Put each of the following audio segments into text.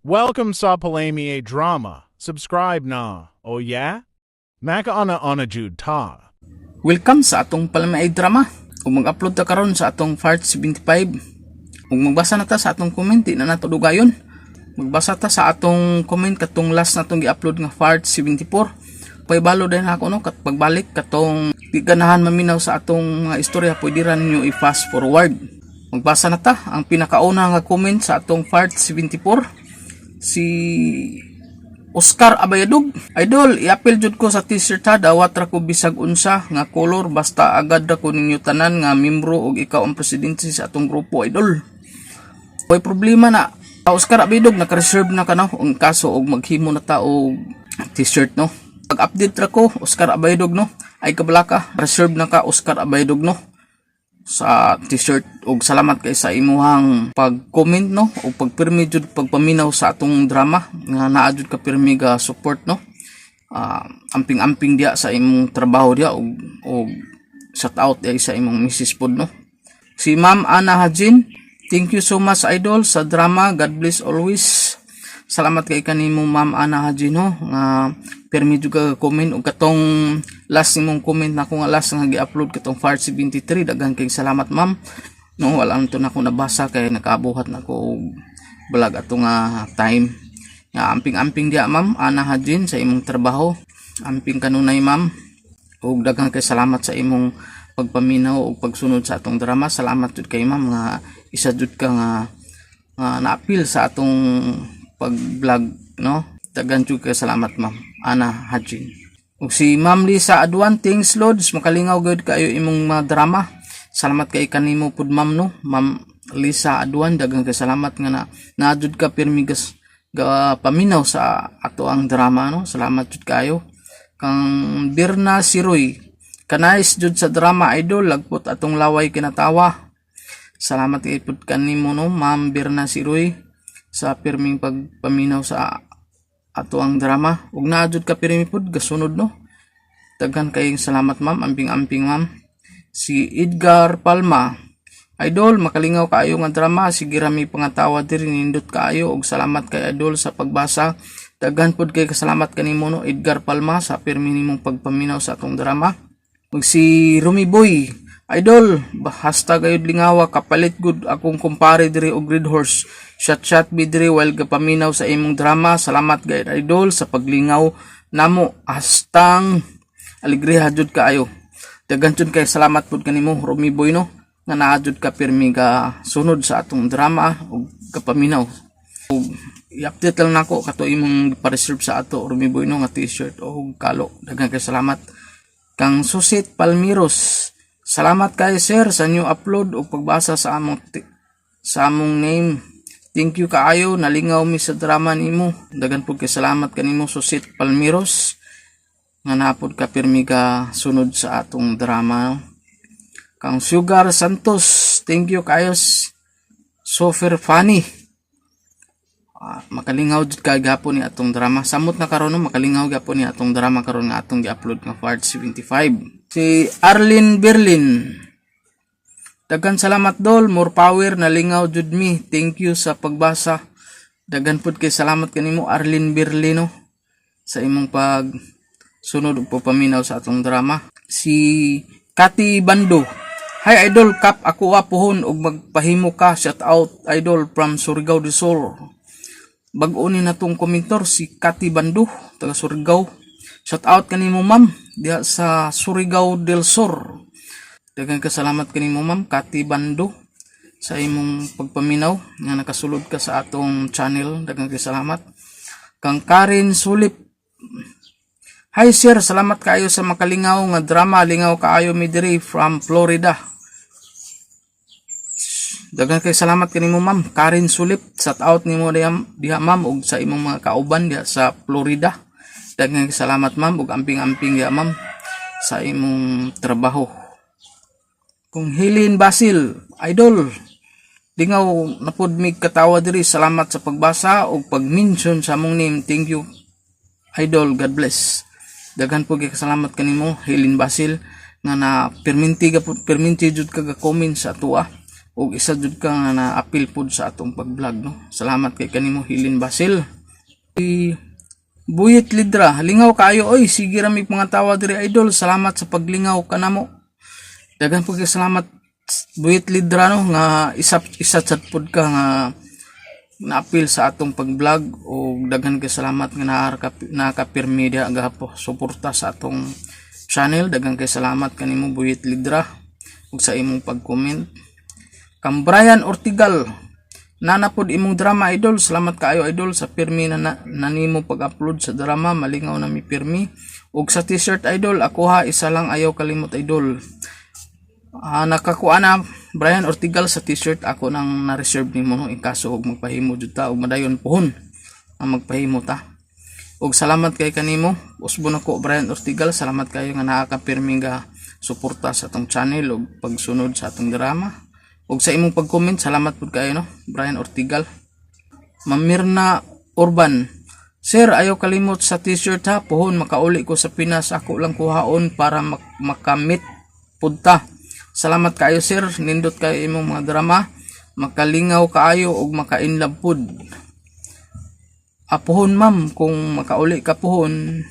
Welcome sa Palami Drama. Subscribe na. Oh yeah? Maka-ana-ana jud ta. Welcome sa atong Palami Drama. Kung mag-upload ta karon sa atong part 75, kung magbasa na ta sa atong comment, di na nato dugayon. Magbasa ta sa atong comment katong last na itong i-upload nga part 74. Paibalo din ako no, kat pagbalik katong di ganahan maminaw sa atong mga istorya, pwede ran nyo i-fast forward. Magbasa na ta. Ang pinakauna nga comment sa atong part 74, si Oscar Abayadug. Idol, i-appeal jud ko sa t-shirt ha, dawat ra ko bisag unsa nga color, basta agad ra ko ninyo tanan nga membro og ikaw ang presidente sa atong grupo, idol. May problema na. Oscar Abayadug, naka-reserve na ka na ang kaso og maghimo na ta og t-shirt no. Pag-update ra ko, Oscar Abayadug no, ay kabala ka, reserve na ka Oscar Abayadug no sa t-shirt. Og salamat kay sa imuhang pag-comment no o pagpirmi jud pagpaminaw sa atong drama nga naa jud ka pirmi ga support no. Amping-amping dia sa imong trabaho dia og shout out ay sa imong Mrs. Pod no. Si Ma'am Ana Hajin, thank you so much idol sa drama, God bless always. Salamat kay kanimo Ma'am Ana Hajin no nga pirmi jud ka comment og katong last nimong comment na ko nga last nga gi-upload katong part 73, daghan kay salamat ma'am no. Wala to na ko nabasa kay nakabuhat na ko bulag ato nga time nga amping-amping dia ma'am Ana Hajin sa imong trabaho, amping kanunay ma'am, ug daghan kay salamat sa imong pagpaminaw ug pagsunod sa atong drama. Salamat jud kay ma'am nga isa jud ka nga na-appeal sa atong pag-vlog no. Daghan jud kay salamat ma'am Ana Hajin. Ug si Ma'am Lisa Aduan, thanks Lods, makalingaw gud kayo imong mga drama. Salamat kay kanimo pud ma'am no. Ma'am Lisa Aduan, daghang kay salamat nga naadjud ka pirmi ga paminaw sa ato ang drama no. Salamat jud kayo. Kang Birna Siroy, kanais jud sa drama idol, lagpot atong laway kinatawa. Salamat kay pud kanimo no Ma'am Birna Siroy sa pirming pagpaminaw sa ato ang drama. Ug naadjud ka pirmi pud gasunod no. Daghan kay salamat ma'am, amping-amping ma'am. Si Edgar Palma, idol, makalingaw kaayo nga drama, sige rami pangatawa diri, nindot kaayo og salamat kay idol sa pagbasa. Daghan pud kay kasalamat kanimo no Edgar Palma sa pirmi nimong pagpaminaw sa atong drama. Ug si Rumi Boy, idol, hasta gayud lingawa, kapalit gud akong kumpare diri og Red Horse. Chat me diri while gapaminaw sa imong drama. Salamat gayud idol sa paglingaw namo, hastang alegriha jud kaayo. Daghan jud kay salamat pud kanimo Rumi Boy no nga naa jud ka pirmi ga sunod sa atong drama ug gapaminaw. Ug i-update lang nako kato imong pa-reserve sa ato Rumi Boy no nga t-shirt o kalo. Daghan kay salamat. Kang Susit Palmiros, salamat kay sir sa new upload o pagbasa sa among name. Thank you kaayo, nalingaw mi sa drama nimo. Daghan pud kay salamat kanimo Susit Palmiros nga napod ka pirmi ka sunod sa atong drama. Kang Sugar Santos, thank you kaayo, super funny. Makalingaw jud kay gapon ni atong drama. Samot na karon no, makalingaw gapon ni atong drama karon nga atong gi-upload nga part 75. Si Arlene Berlin, daghan salamat dol, more power, nalingaw jud mi. Thank you sa pagbasa. Daghan pud kay salamat kanimo Arlene Berlin no sa imong pag sunod ug paminaw sa atong drama. Si Kati Bando, hi idol, kap ako apuhon ug magpahimo ka, shout out idol from Surigao del Sur. Bag-o ni natong komentor si Kati Bando taga Surigao. Shout out kanimo ma'am diha sa Surigao del Sur. Daghang kasalamat kanimo ma'am Kati Bando sa imong pagpaminaw nga nakasulod ka sa atong channel. Daghang kasalamat. Kang Karen Sulip, hi sir, salamat kaayo sa makalingaw nga drama, lingaw kaayo mi diri from Florida. Daghan kay salamat kanimo ma'am Karen Sulip. Shout out nimo diha ma'am ug sa imong mga kauban diha sa Florida. Daghan kay salamat ma'am ug amping-amping diha ma'am sa imong trabaho. Kung Helen Basil, idol, lingaw napod mi katawa diri, salamat sa pagbasa ug pag-mention sa among name. Thank you idol, God bless. Daghan po kay kasalamat kanimo Helen Basil nga na perminti jud ka comment sa atua. ug isa jud ka nga na-apil pod sa atong pag-vlog, no. Salamat kay kanimo Hilin Basil. Buyit Lidra, lingaw kaayo oy, sige ra mi mga tawa diri idol. Salamat sa paglingaw kanamo. Daghan po kay salamat Buyit Lidra, no, nga isa sad pod ka nga na-apil sa atong pag-vlog, ug daghan kay salamat nga nakapirmi diha gapo suporta sa atong channel. Daghan kay salamat kanimo Buyit Lidra ug sa imong pag-comment. Kang Brian Ortigal, nanapod imong drama idol, salamat kaayo idol sa pirmi na nanimo pag-upload sa drama, malingaw na mi pirmi. Ug sa t-shirt idol, ako ha isa lang ayaw kalimot idol. Nakakuha na Brian Ortigal sa t-shirt, ako nang na-reserve nimo, no, in kaso og magpahimo jud ta ug madayon pohon ang magpahimo ta. Ug salamat kay kanimo usbon ako Brian Ortigal, salamat kayo nga nakakapirmi nga suporta sa atong channel ug pagsunod sa atong drama. Ug sa imong pag-comment, salamat pud kayo, no, Brian Ortigal. Mamirna Urban, sir ayaw kalimot sa t-shirt ha, pohon makauli ko sa Pinas, ako lang kuhaon para makamit pud ta. Salamat kayo sir, nindot kayo imong mga drama, makalingaw kaayo ug maka-inlove pud. Pohon ma'am, kung makauli ka pohon,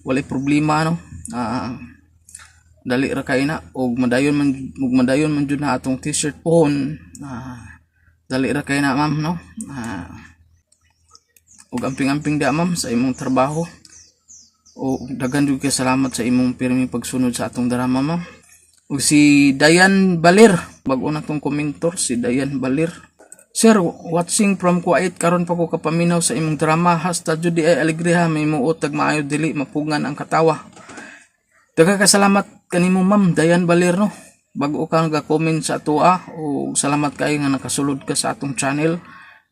walay problema, no. Dali ra kay na ug madayon man jud na atong t-shirt pohon. Dali ra kay na ma'am, no. Ug amping-amping da ma'am sa imong trabaho. Ug daghan jud kay salamat sa imong pirmi pagsunod sa atong drama ma'am. Ug si Dayan Balir, bag-o na tong komentor, si Dayan Balir. Sir, watching from Kuwait, karon pa ko kapaminaw sa imong drama, hasta jud di ay alegriha, may muot tag maayo dili mapugan ang katawa. Daghang kasalamat kanimo ma'am Dayan Balir, no. Bag-o ka nga-comment sa atua, o salamat kayo nga nakasulod ka sa atong channel,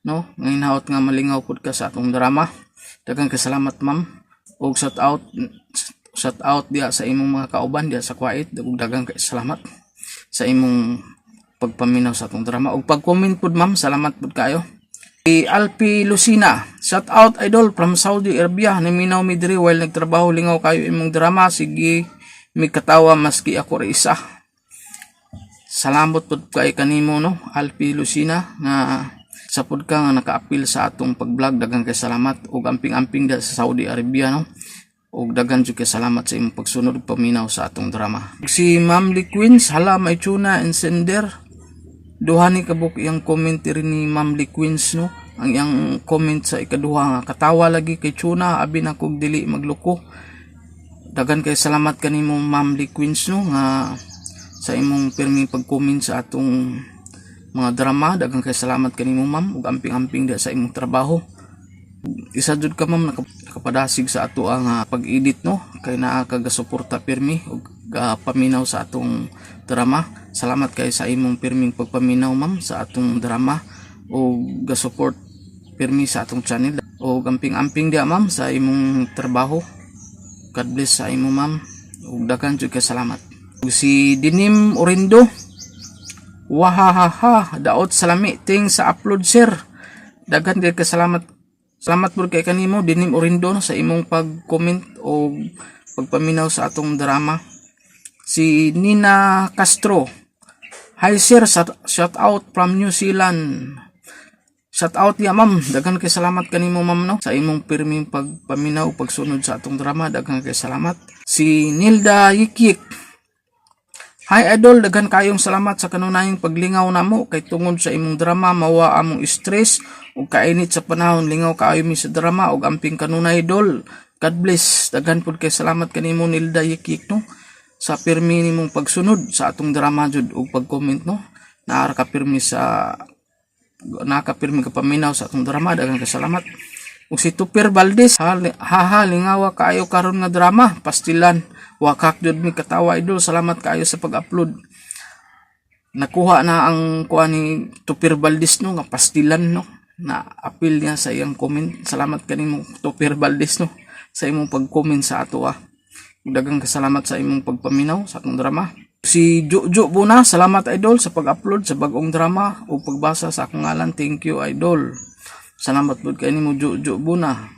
no. Ngayon hawat nga malingaw pud ka sa atong drama. Daghang kasalamat ma'am. Og shout out dia sa imong mga kauban dia sa Kuwait. Daghang kasalamat sa imong pagpaminaw sa atong drama. Og pag-comment pud ma'am, salamat pud kayo. Si Alpi Lucina, shout out idol from Saudi Arabia, naminaw mi diri while nagtrabaho, lingaw kayo imong drama, sige mi katawa maski ako ra isa. Salamat pud kay kanimo, no, Alpi Lucina, nga sa pud ka nga naka-apil sa atong pag-vlog. Daghang kay salamat ug amping-amping da sa Saudi Arabia, no. Ug daghan jud kay salamat sa imong pagsunod ug paminaw sa atong drama. Si Ma'am Liquins, hala may tuna and sender. Duha ni kabuk iyang comment ni Ma'am Liquins, no. Ang iyang comment sa ikaduha nga katawa lagi kay tuna, abi na kog dili magluko. Daghan kay salamat kanimo Ma'am Liquins, no, nga sa imong pirming pag-comment sa atong mga drama. Daghang kay salamat kanimo ma'am ug amping-amping da sa imong trabaho. Isa jud ka ma'am nakapadasig sa ato ang pag-edit, no, kay naa ka gasuporta pirmi ug paminaw sa atong drama. Salamat kay sa imong pirming pagpaminaw ma'am sa atong drama ug gasupport pirmi sa atong channel ug amping-amping dia ma'am sa imong trabaho. God bless sa imo ma'am ug daghan jud kay salamat. Ug si Dinim Orindo, wahahaha, daot salami ting sa upload sir. Daghan kay salamat. Salamat po kay kanimo Dinim Orindo, no, sa imong pag-comment o pagpaminaw sa atong drama. Si Nina Castro, hi sir, shout out from New Zealand. Shout out ya ma'am, daghan kay salamat kanimo ma'am, no, sa imong pirming pagpaminaw pagsunod sa atong drama. Daghan kay salamat. Si Nilda Yikik, hi idol, daghan kayong salamat sa kanunayang paglingaw namo kay tungod sa imong drama mawa among stress ug kainit sa panahon. Lingaw kaayo mi sa drama ug amping kanunay idol. God bless. Daghan pud kay salamat kanimo Nilda Yikik, no, sa pirmi nimong pagsunod sa atong drama jud ug pag-comment, no. Naara ka pirmi sa nakapirmi ka paminaw sa atong drama. Daghan kay salamat. Ug si Tupir Valdez, haha, lingawa kaayo karon nga drama, pastilan. Wakak jud mi katawa idol. Salamat kaayo sa pag-upload. Nakuha na ang kuha ni Tupir Valdez, no, nga pastilan, no, na apil niya sa iyang comment. Salamat kanimo Tupir Valdez, no, sa imong pag-comment sa ato. Daghang kasalamat sa imong pagpaminaw sa atong drama. Si Jojo Buna, salamat idol sa pag-upload sa bag-ong drama o pagbasa sa akong ngalan. Thank you idol. Salamat pud kay nimo Jojo Buna.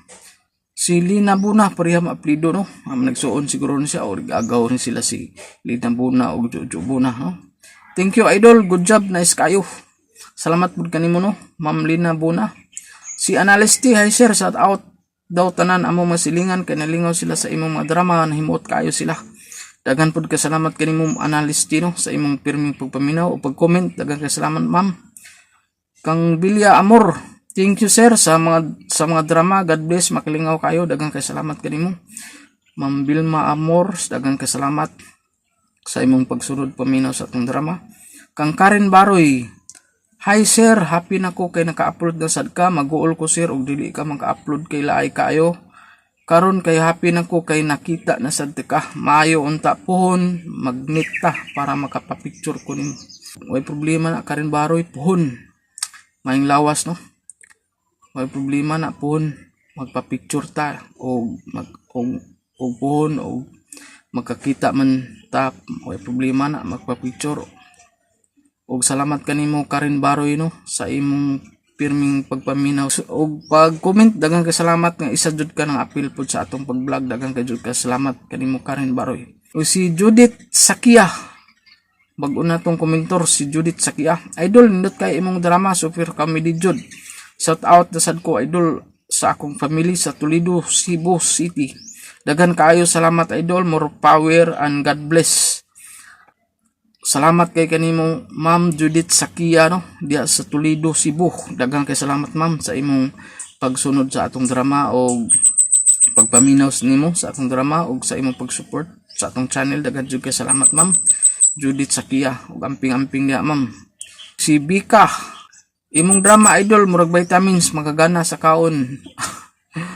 Si Lina Buna, pareham apelido, no. Nagsuon siguro ni siya o agaw ni sila si Lina Buna o Jojo Buna, no. Thank you idol, good job, nice kayo. Salamat pud kanimo no, Ma'am Lina Buna. Si Analyst, hi sir, shout out daw tanan amo masilingan kay nalingaw sila sa imong mga drama, nahimuot kayo sila. Daghan pud kasalamat kanimo Analyst no sa imong pirming pagpaminaw o pag-comment. Daghan kasalamat ma'am. Kang Bilya Amor, thank you sir sa mga drama. God bless, makilingaw kayo. Daghan kasalamat kanimo. Ma'am Bilma Amor, daghan kasalamat sa imong pagsunod paminaw sa atong drama. Kang Karen Baroy, hi sir, happy na ko kay naka-upload na sad ka. Mag-uol ko sir og dili ka maka-upload kay laay kayo. Karon kay happy na ko kay nakita na sad ka. Maayo unta puhon, magnet ta para makapapicture ko nimo. Way problema na Karen Baroy, puhon. Maing lawas no. Way problema na puhon, magpa-picture ta o puhon o magkakita man ta, way problema na magpa-picture. Og salamat kanimo Karen Baroy no sa imong pirming pagpaminaw og pag-comment. Daghang kasalamat nga isa jud ka ng appeal pud sa atong pag-vlog. Daghang jud kasalamat kanimo Karen Baroy. O si Judith Sakia, bag-o na tong komentor, si Judith Sakia. Idol, nindot kay imong drama, super comedy jud. Shout out na sad ko idol sa akong family sa Toledo, Cebu City. Daghan kaayo salamat idol, more power and God bless. Salamat kay kanimo Ma'am Judith Sakia no, diya sa Toledo, Cebu. Daghang kay salamat ma'am sa imong pagsunod sa atong drama o pagpaminaw nimo sa atong drama o sa imong pag-support sa atong channel. Daghan jud kay salamat ma'am Judith Sakia. Ug amping-amping diya ma'am. Si Bika, imong drama idol murag vitamins, makagana sa kaon.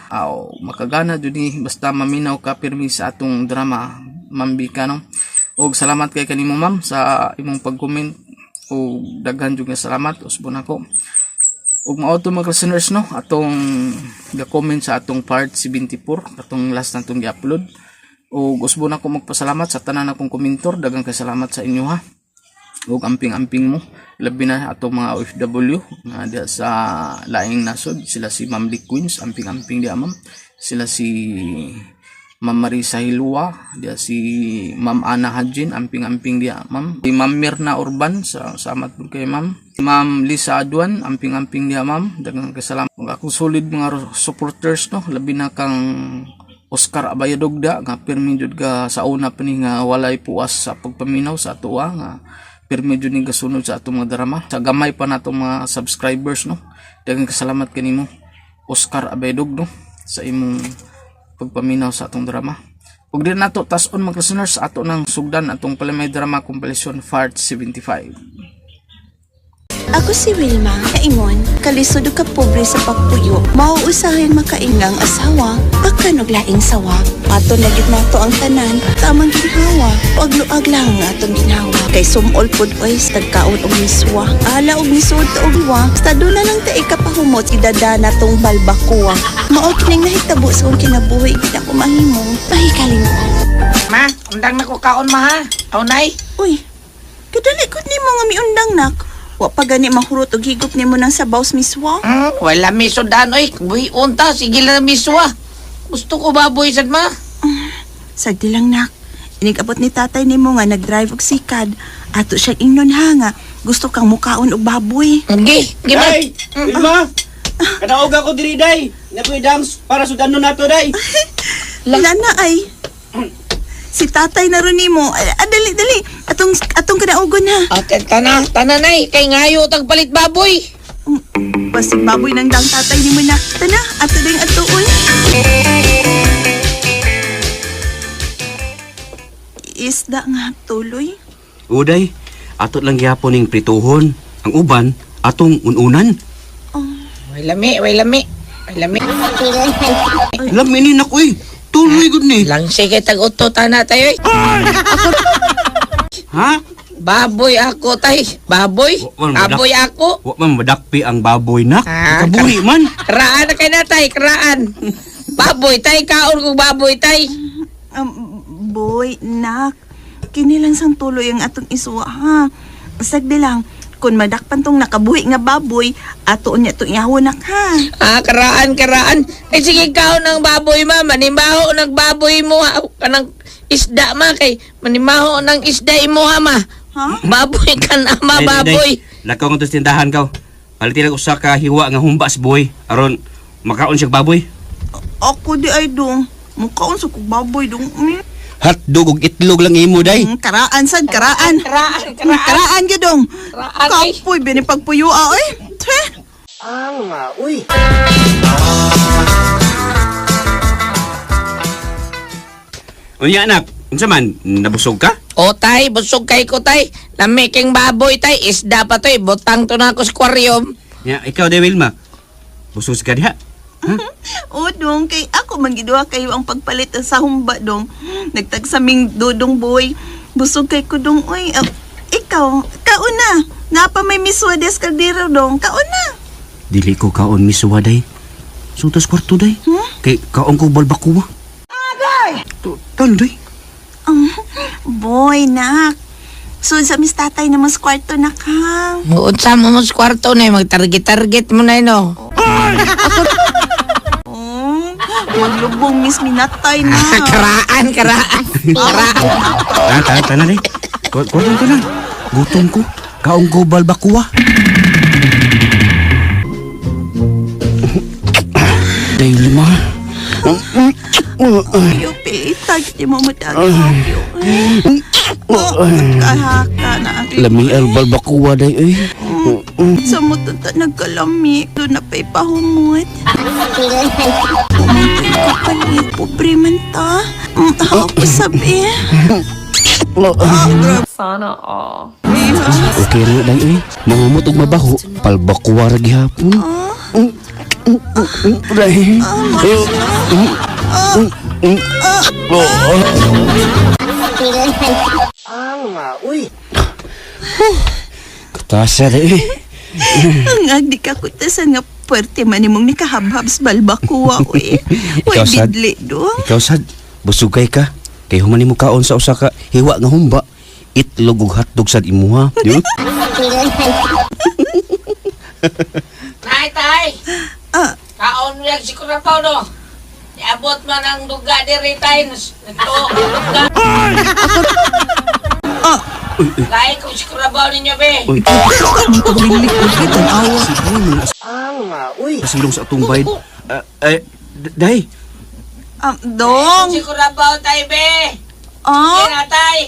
Aw, makagana jud ni basta maminaw ka pirmi sa atong drama Ma'am Bika no. Og salamat kay kanimo ma'am sa imong pag-comment o daghan jud nga salamat usbon ako. Og mao to mga listeners no atong ga-comment sa atong part 74 atong last natong gi-upload. Og usbon ako magpasalamat sa tanan akong komentor. Daghang kay salamat sa inyo ha. Og amping-amping mo labi na atong mga OFW nga diya sa laing nasod. Sila si Ma'am Lee Queens, amping-amping diya ma'am. Sila si Ma'am Marisa Hilua, diya si Ma'am Ana Hajin, amping-amping diya ma'am. Si Ma'am Mirna Urban, salamat po kay ma'am. Ma'am Lisa Aduan, amping-amping diya ma'am. Daghang kasalamat. Mga akong solid mga supporters no, labi na kang Oscar Abayadogda nga pirmi jud ka sa una pa ni nga walay puas sa pagpaminaw sa atoa nga pirmi jud ni gasunod sa atong mga drama. Sa gamay pa natong mga subscribers no. Daghang kasalamat kanimo Oscar Abayadog no sa imong pagpaminaw sa atong drama. Ug din nato tas-on mga listeners ato nang sugdan atong Palamay Drama Compilation Part 75. Ako si Wilma, kaingon, kalisod ka pobre sa pagpuyo, mauusahin makaingang asawa, akan og laing sawa. Aton lagit nato ang tanan, tamang ginhawa, pagluag lang ang atong ginhawa. Kay sumol pod oy, tagkaon og miswa, ala og misud og wa, stado na lang ta ikapahumot idada natong balbakuwa. Mao kining nahitabo sa akong kinabuhi, gid ako mahimong pahikalimtan. Ma, undang na ko kaon ma ha. Aunay. Uy, kadali gud nimo nga miundang nak. Wa pa gani mahurot og higop nimo nang sabaw sa miswa. Wala miso dan oy. Buhi unta, sige lang miswa. Gusto ko baboy sad ma. Sagdi lang nak. Inigabot ni tatay nimo nga nagdrive og sikad. Ato siya ingnon ha nga. Gusto kang mukaon og baboy. Gi, gi ma. Day! Wilma! Kadaog ako diri, day! Nakoy dams para sudanon nato, day! Lana ay. Si tatay na ron nimo. Dali. Atong kadaugon ha. Ate, tananay. Kay ngayo tagpalit baboy. Basig baboy nang dang tatay nimo na. Tana, ato ding atuon. Isda nga tuloy. Uday, atot lang gyapon ning prituhon. Ang uban, atong ununan. Way lami. Alam ini nak, uy! Tuloy gud ni! Lang sige tag-uto tana tayo. Ha? Baboy ako tay. Baboy? Baboy ako. Wa man madakpi ang baboy, nak. Ah, Kabuhi man! Kraan na kay na tay, kraan. Baboy tay, kaon kong baboy tay. Boy, nak. Kini lang sang tuloy ang atong isuwa ha. Sagdi lang. Kung madakpan tong nakabuhi nga baboy, ato niya itong ihawonak ha. Karaan. Ay sige kaon ng baboy ma. Manimaho ng baboy mo ha. Kanang isda ma kay manimaho ng isda mo ha ma. Ha? Baboy ka na, ma, Day, baboy. Lakaw nga to sa tindahan ka. Palitin lang usa ka hiwa nga humba si buhay. Aron, makaon siya baboy. Ako di ay dong. Mukhaon sa kong baboy dong. Hotdog ug itlog lang imo, day. Karaan sad, karaan. Karaan. Karaan ka dong. Karaan, ay. Kapoy, binipagpuyua oy. Tse. Unya anak, unsa man, nabusog ka? O tay, busog kay ko tay. Lami king baboy tay, isda pa to, butang to na ako sa aquarium. Ya, ikaw day Wilma. Busog ka diha. O dong, kay ako mangiduha kayo ang pagpalit sa humba dong. Nagtagsaming dudong boy. Busog kay ko dong, oy. Ikaw, kauna. Napa may miswa des kaldero dong, kauna. Dili ko kaon misuwa day. Sutas kwarto day. Kay kaon ko balbakuwa. Aday! Tal day. Boy, nak. So, sa mis tatay na mas kwarto na ka. Muod sa mo sa kwarto na, mag-target-target mo na no. Maglubong mis minatay na. Karaan. Karaan. Tana day. Kwarto ko na. Gutom ko. Kaon ko balbakuwa. Day lima. Yo, pilitag. Di mo matagaw. Kahaka na ang Lami al balbakuwa day eh. sa mo tata nagkalami. Doon na pa'y pahumot. Pumunto'y kapalit. Pobre man ta. Ako sabi. Sana all. Okay na day eh. Mahumot og mabaho. Palbakuwa ra gihapon. Day. Katasa day eh. Ang agdi ka kutasan nga puwerte man imong nikahabhabs balbakuwa. Uy, Ikaw, Sad. bidli dong. Ikaw sad, busog kay ka. Kay human mo kaon sa usa ka hiwa nga humba. Itlog ug hotdog sad imuha, di ba? Tay. Ah. Kaon mo yan si Kurapaw no. Iabot man ang duga diri tay. Nagtuok ang duga. Lain ko si Kurapaw ninyo be. Pasilong sa atong bayad. Day. Dong. Si Kurapaw tay be. Ah, Kaya tay.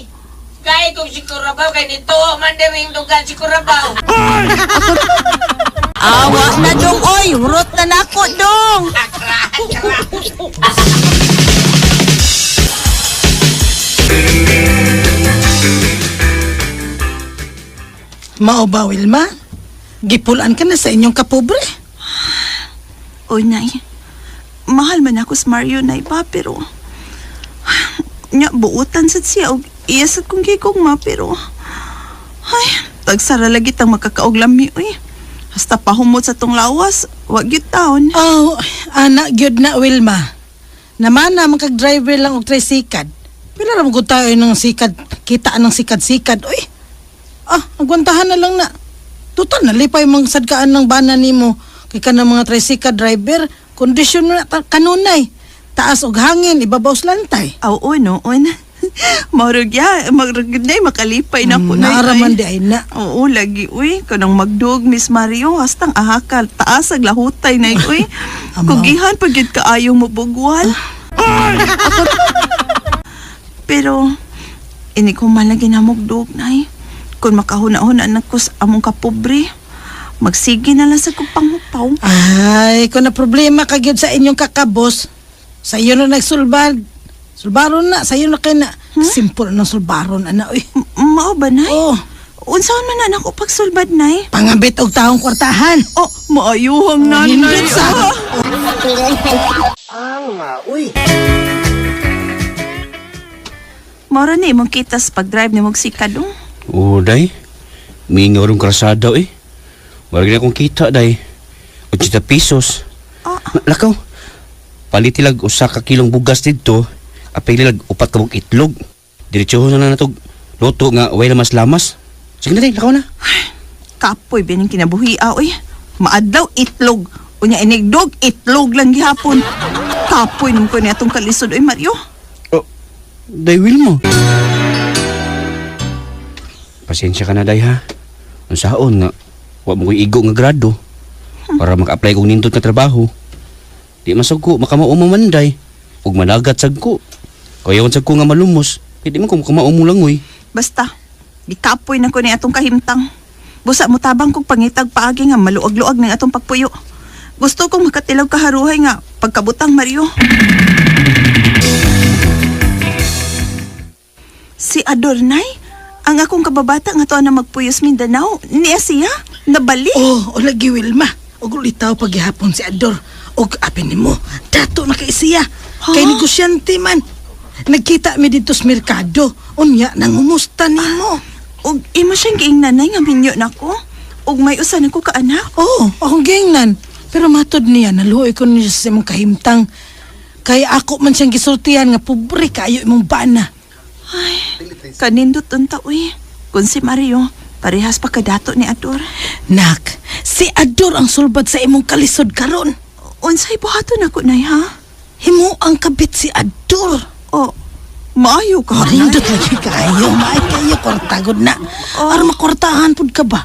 Kaya kung si Kurapaw kay nito man diring duga si Kurapaw. awa na dong. Oy, hurot na nako dong. Mao ba, Wilma? Gipulaan ka na sa inyong kapobre. Oy, nay. Mahal man ako sa Mario, nay pa, pero... Nya, buutan sad siya og iyasad kong gigugma, pero... Ay, tagsara lagi tang makakauglami, uy. Hasta pahumot sa tong lawas, wag yun taon. Oh, anak gyud na, Wilma. Naman na makag-driver lang og tricycad. Pila ra mo tayo ng sikad, kita ng sikad-sikad. Uy, agwantahan na lang na. Total, nalipay mong sadkaan ng bana nimo. Kay ka ng mga tricycad driver, kondisyon mo na kanunay. Taas og hangin, ibabaw sa lantay. Oo, noon. Marag ya, magragday, makalipay na po na. Naaraman di ay na. Oo, lagi, uy. Kanang magdug, Miss Mario, hastang ahakal, taas ag lahutay na, uy. Amaw. Kugihan, pagid ka ayaw mo bugwal. Pero, ini ko man lagi na mugdug, nay. Kung makahuna-huna na ko sa among kapobre, magsige na lang sa kupang-upaw. Ay, kung na problema ka gyud sa inyong kakabos, sa iyo na nagsulbad. Sulbaron na, sa iyo na kayo na. Simple ng sulbaron, ana. Uy. Mao ba, nay? Oh, Unsaon man na ako pagsulbad, nay? pangabit og taong kwartahan. Oh, maayuhang nanay. Hindot sa... Mora ni mong kita sa pag-drive ni mong sikad, oh. Oh, day. Mingaw rong krasada eh. Wala na akong kita, day. 80 pesos. Ah. Lakaw. Paliti lag usa ka kilong bugas dito. Apay lag upat ka mong itlog. Diretsohon na natog luto nga way lamas-lamas. Sige na, day. Lakaw na. Kapoy bining kinabuhi oy. Maadlaw itlog. Unya inigdog itlog lang gihapon. Kapoy nung ko niya itong kalisod oy, Mario. Oh, day Wilma. Pasensya ka na, day, ha? Ang saon nga, wa mo ko'y igo nga grado para maka-apply kong nindot na trabaho. Di masag ko, makamauman day. Huwag managat sag ko. Kayawan sag ko nga malumos. Hindi man ko makamaumo langoy. Basta, gikapoy na ko ni atong kahimtang. Busa mo tabang kong pangitag paagi nga maluag-luag ng atong pagpuyo. Gusto kong makatilaw kaharuhay nga pagkabutang Mario. Si Adornay, ang akong kababata nga to na magpuyos Mindanao, niya siya, nabali. Oh, o lagi Wilma. Og ulitaw paghihapon si Ador. Og apin nimo, dato na kay siya. Kay negosyante man. Nagkita mi dito sa merkado. Unya nangumusta nimo. Og imo siyang giing nanay nga minyo nako. Og may usan ako ka anak. Oh, akong gingnan. Pero matod niya, naluoy ko niya sa imong kahimtang. Kaya ako man siyang gisultihan nga pobre kayo imong bana. Ay, kanindot unta uy. Kung si Mario, parehas pa kadato ni Ador. Nak, si Ador ang sulbad sa imong kalisod karon. Unsay buhaton ako nay ha? Himo ang kabit si Ador. Oh, maayo ka. Marindot lagi kayo, maay kayo, kortagod na. Oh. Aron makortahan pud ka ba?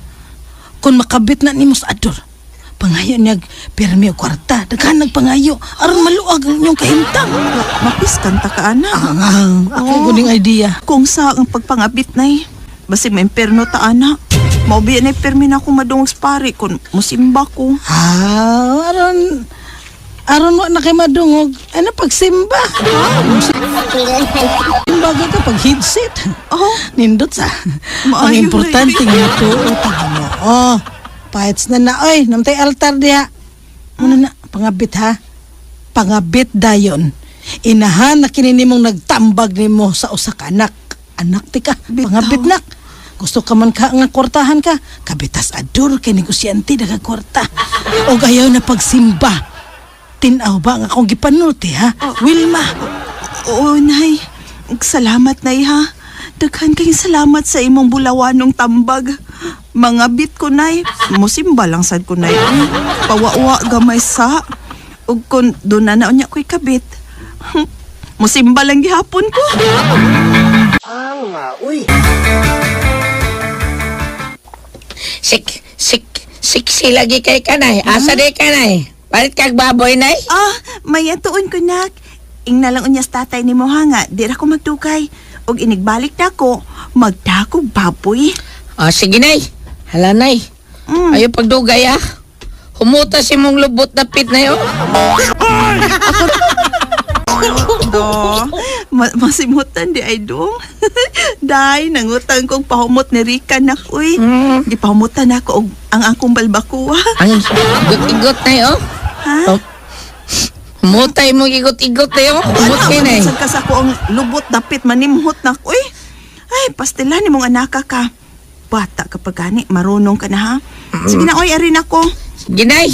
Kung makabit na nimo sa Ador, pangayo niya pirmi o kwarta, daghan nagpangayo, aron maluag ang inyong kahimtang. Mapiskan ta ka anak. Ako guning idea. Kung sa ang pagpangabit nay, basi may imperno ta anak. Maubi na permi na akong madungog sa pare kung musimba ko. Aron wa na kay madungog, ano pagsimba? Simbaga ka pag headset. Oh, Nindot sa. Ang Maayo, importante nga ito, utang mo. Oh, pahits na na, oy, namtay altar diha. Muna na, pangabit ha. Pangabit dayon. Inahan na kinini mong nagtambag nimo sa usa ka anak. Anak ti ka, Bitaw. pangabit nak. Gusto ka man ka nga kwartahan ka, kabitas Ador kay negosyante daga kwarta. O gayaw na pagsimba. Tinaw ba nga akong gipanulti ha? Wilma. oo nay. Salamat nay ha. Daghan kayong salamat sa imong bulawanong tambag. Mangabit ko nay. Musimba lang sad ko nay. Pawawa gamay sa. Ug kun doon na naon niya ko'y kabit. Musimba lang gihapon ko. Siksi lagi kay kanay. Asa di kanay? Palit kag baboy nay? Ah, may atuon ko nak. Ing nalang unyas tatay ni mo ha nga. Di ra ko magdugay. Og inigbalik na ko. Magdakog baboy. Sige nay. Hala nay. Ayo pagdugay ah. Humuta si mong lubot na pit na yun. Do, masimutan di ay dong. Day, nangutang kong pahumot ni Rika na uy. Di pahumutan ako og ang akong balbakuwa. Ang igot-igot na yun. Ha? Humutay mo igot-igot na yun. Humut kayo na eh. Ano, ka sa ko ang lubot dapit manimhot na uy. Ay, pastila ni mong anaka ka. Bata kapag gani, marunong ka na ha. Sige na, oy, arin ako. Sige nay.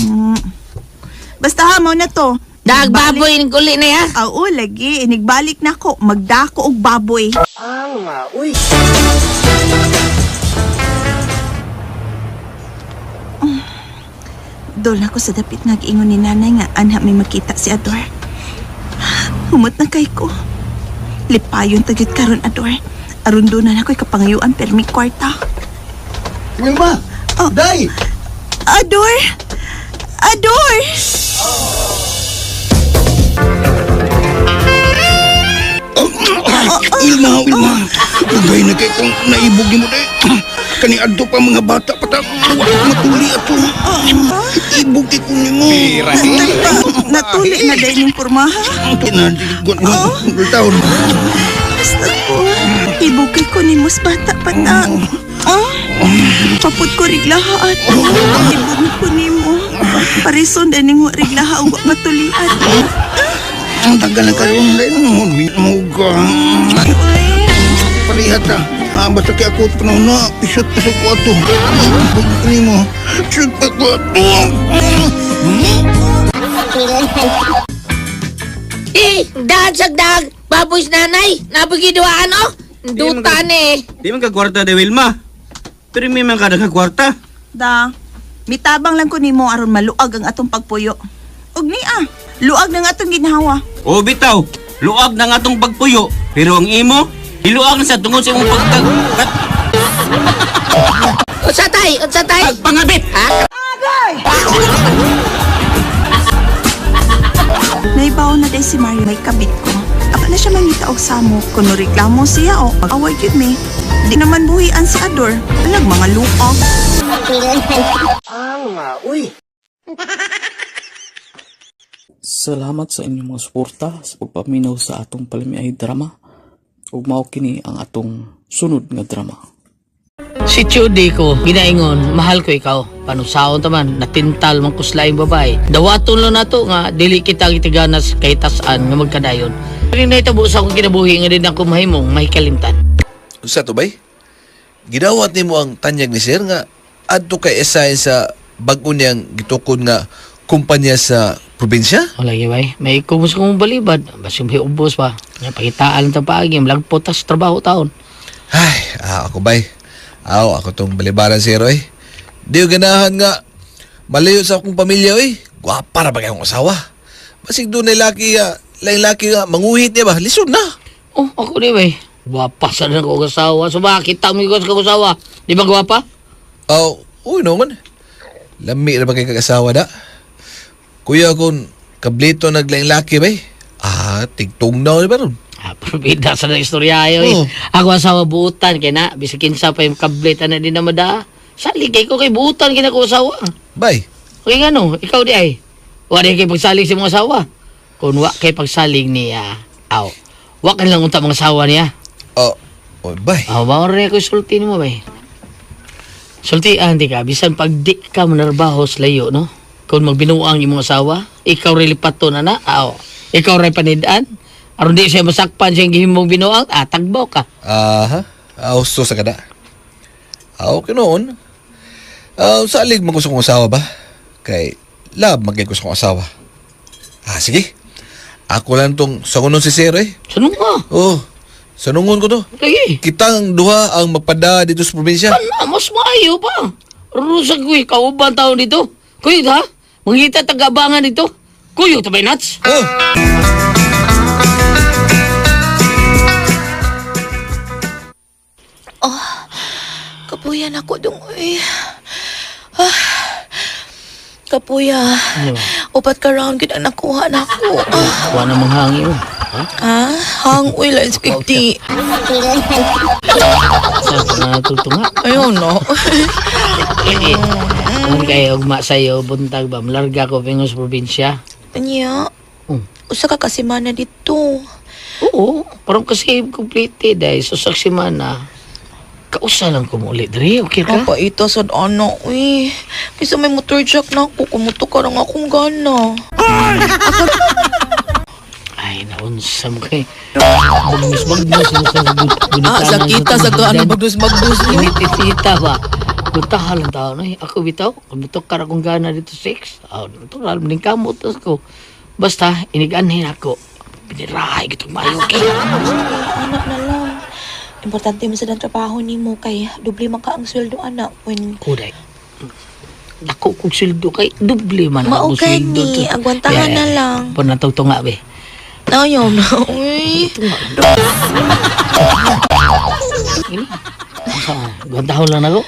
Basta ha, mo na to. Dag baboy ng kuli na yan. Oo, lagi. Inigbalik na ko. Magdako og baboy. Dol ako sa dapit nga giingon ni nanay nga anha may makita si Ador. Humot na kay ko. Lipayon tagit karon Ador. Aron doon na ako'y kapangayuan permi kwarta. Wilma! Oh. Day! Ador! Ador! Wilma! Ugay na kay kung naibog ni mo day. Kani adto pa mga bata patang matuli ato. Ibog kay kung ni mo. Pira Natuli na dahil yung pormaha. Kinadigot mo. Taon. Basta ko. Ibukay ko ni Mus bata pa na. Papud ko riglaha at ibog ko ni mo. Parison din yung riglaha ang matulian. Ang tagal na kayo day. Muga. Palihat na. Basta kaya ako panahon na. Pisot-pisot ko ato. Ibog ni mo. Pisot pa ko ato. Dag! Baboy sa nanay! Nabagiduaan o! Duta ni! Di man ka kwarta de Wilma. Pero may man ka kwarta. Da, mitabang lang ko ni mo aron maluag ang atong pagpuyo. Og ni luag ng atong ginhawa. O bitaw, luag na nga tong pagpuyo. Pero ang imo, iluag na sa tungod sa imong pagtag. Unsa tay? Unsa tay? Pangabit! Naibaw na day si Mario may kabit ko. Aba na siya mangita og samo. Kuno reklamo siya o pag-away yun me. Di naman buhian si Ador. Alag mga luog. Salamat sa inyong mga suporta sa pagpaminaw sa atong palamiay drama. Ug mao kini ang atong sunod nga drama. Si Chudi ko, ginaingon, mahal ko ikaw. Panusaon taman, natintal man kuslaing babae. Dawaton lo nato nga, dili kita gitiganas kay tasan nga magkadayon. Pero naitabo sa akong kinabuhi nga din ako mahimong may kalimtan. Unsa to bay? Gidawat nimo ang tanyag ni sir nga adto kay assign sa bag-o niyang gitukod nga kumpanya sa probinsya? O lagi bay, may kumus kong balibad. Basta may ubos pa. Nga pakitaan lang paagi, malagpo tas trabaho taon. Ay, ako bay. Ako tong balibaran si Roy. Di ko ganahan nga malayo sa akong pamilya oy. Gwapa ra ba kayong asawa? Basig doon na laki lain laki nga manguhit niya ba? Lisod na. Oh, ako di bay. Gwapa sa na ko asawa. So bakit tamo ko sa asawa? Di ba gwapa? Uy naman. Lami ra ba kay kag-asawa da? Kuya kung kablito naglaing laki bay. Tigtong na ba ron? Probida sa na istorya ayo Oo. Ako asawa buutan kay na bisikin sa pa yung kablet na din na mada. Sali kay ko kay buutan kay na ko asawa. Bay. Okay ngano, ikaw di ay. Wa di kay pagsalig sa mga asawa. Kung wa kay pagsalig niya, wa kan lang unta mga asawa niya. Bay. Mao rin ako sulti mo bay. Sultian di ka bisan pag di ka manarbaho sa layo no. Kung magbinuang imong asawa, ikaw rin lipato na na. Ikaw rin panidaan. Aron di siya masakpan siyang gihimong binuang, tagbaw ka. So sa kada. Okay noon. Salig man gusto kong asawa ba? Kay love magay gusto kong asawa. Sige. Ako lang tong sangunon si Sir eh. Sanong ka? Sanungon ko to. Lagi. Kitang duha ang magpada dito sa probinsya. Mas maayo pa. Rusag ko kauban taon dito. Kuyo ha? Mangita tagabangan dito. Kuyo tabay nuts. Kapuyan ako dong. Kapuya. Upat ka round gid ang nakuha nako. Wa na manghangin. Hang uy lang skiti. Sa natutunga. Ayun no. Kung kayo ugma sa'yo, buntag ba? Malarga ko pingos probinsya. Anya. Usa ka kasi mana dito. Oo, parang kasi completed ay susaksi man na. Kausa lang ko mo ulit, Dre. Okay ka? Apa ito sad ano uy. Kaysa may motor jack na ako, kumuto ka lang akong gana. Ay, naunsa mo kay. Bagnos sa gunitanan. sakita sa gaano bagdus. Initita ba? Gutahan lang tao. Ako bitaw, kumutok ka na kong gana dito 6. Ito alam din kamot ko. Basta, iniganhin ako. Pinirahay kitong mayo kay. Anak na lang. Importante mo sa trabaho ni mo kay doble man ka ang sweldo anak when Kuday. Ako kong sildo kay duble man mao ako sildo. gani agwantahan na lang. Panatawtunga be. Ayaw na uy. Gandahon lang ako.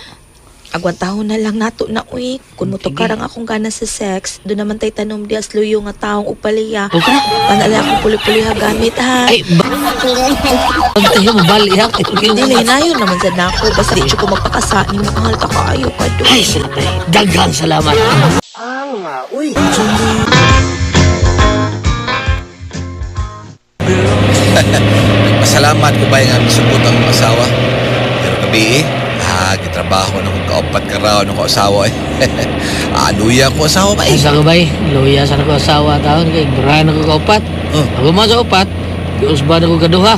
Agwantahon na lang nato na uy. Kung motokarang akong gana sa sex, doon naman tay tanom di as luyo nga taong upaliya. Okay. Panala akong puli-puli ha gamit ha. Ay, tayo mabali ha. Dili na yun naman sa nako. Basta di siya ko magpakasa ni mahal ka kaayo ka doon. Ay, salamat. Daghang salamat. Nagpasalamat ko ba yung misubot ang asawa? Pero gabi gitrabaho na kong kaupat ka raw ng asawa eh. Luya ko asawa ba eh. Asa ko bay? Luya sa ko asawa taon kay burahan ako kaupat. Ako mo sa upat. Giusban ako kaduha.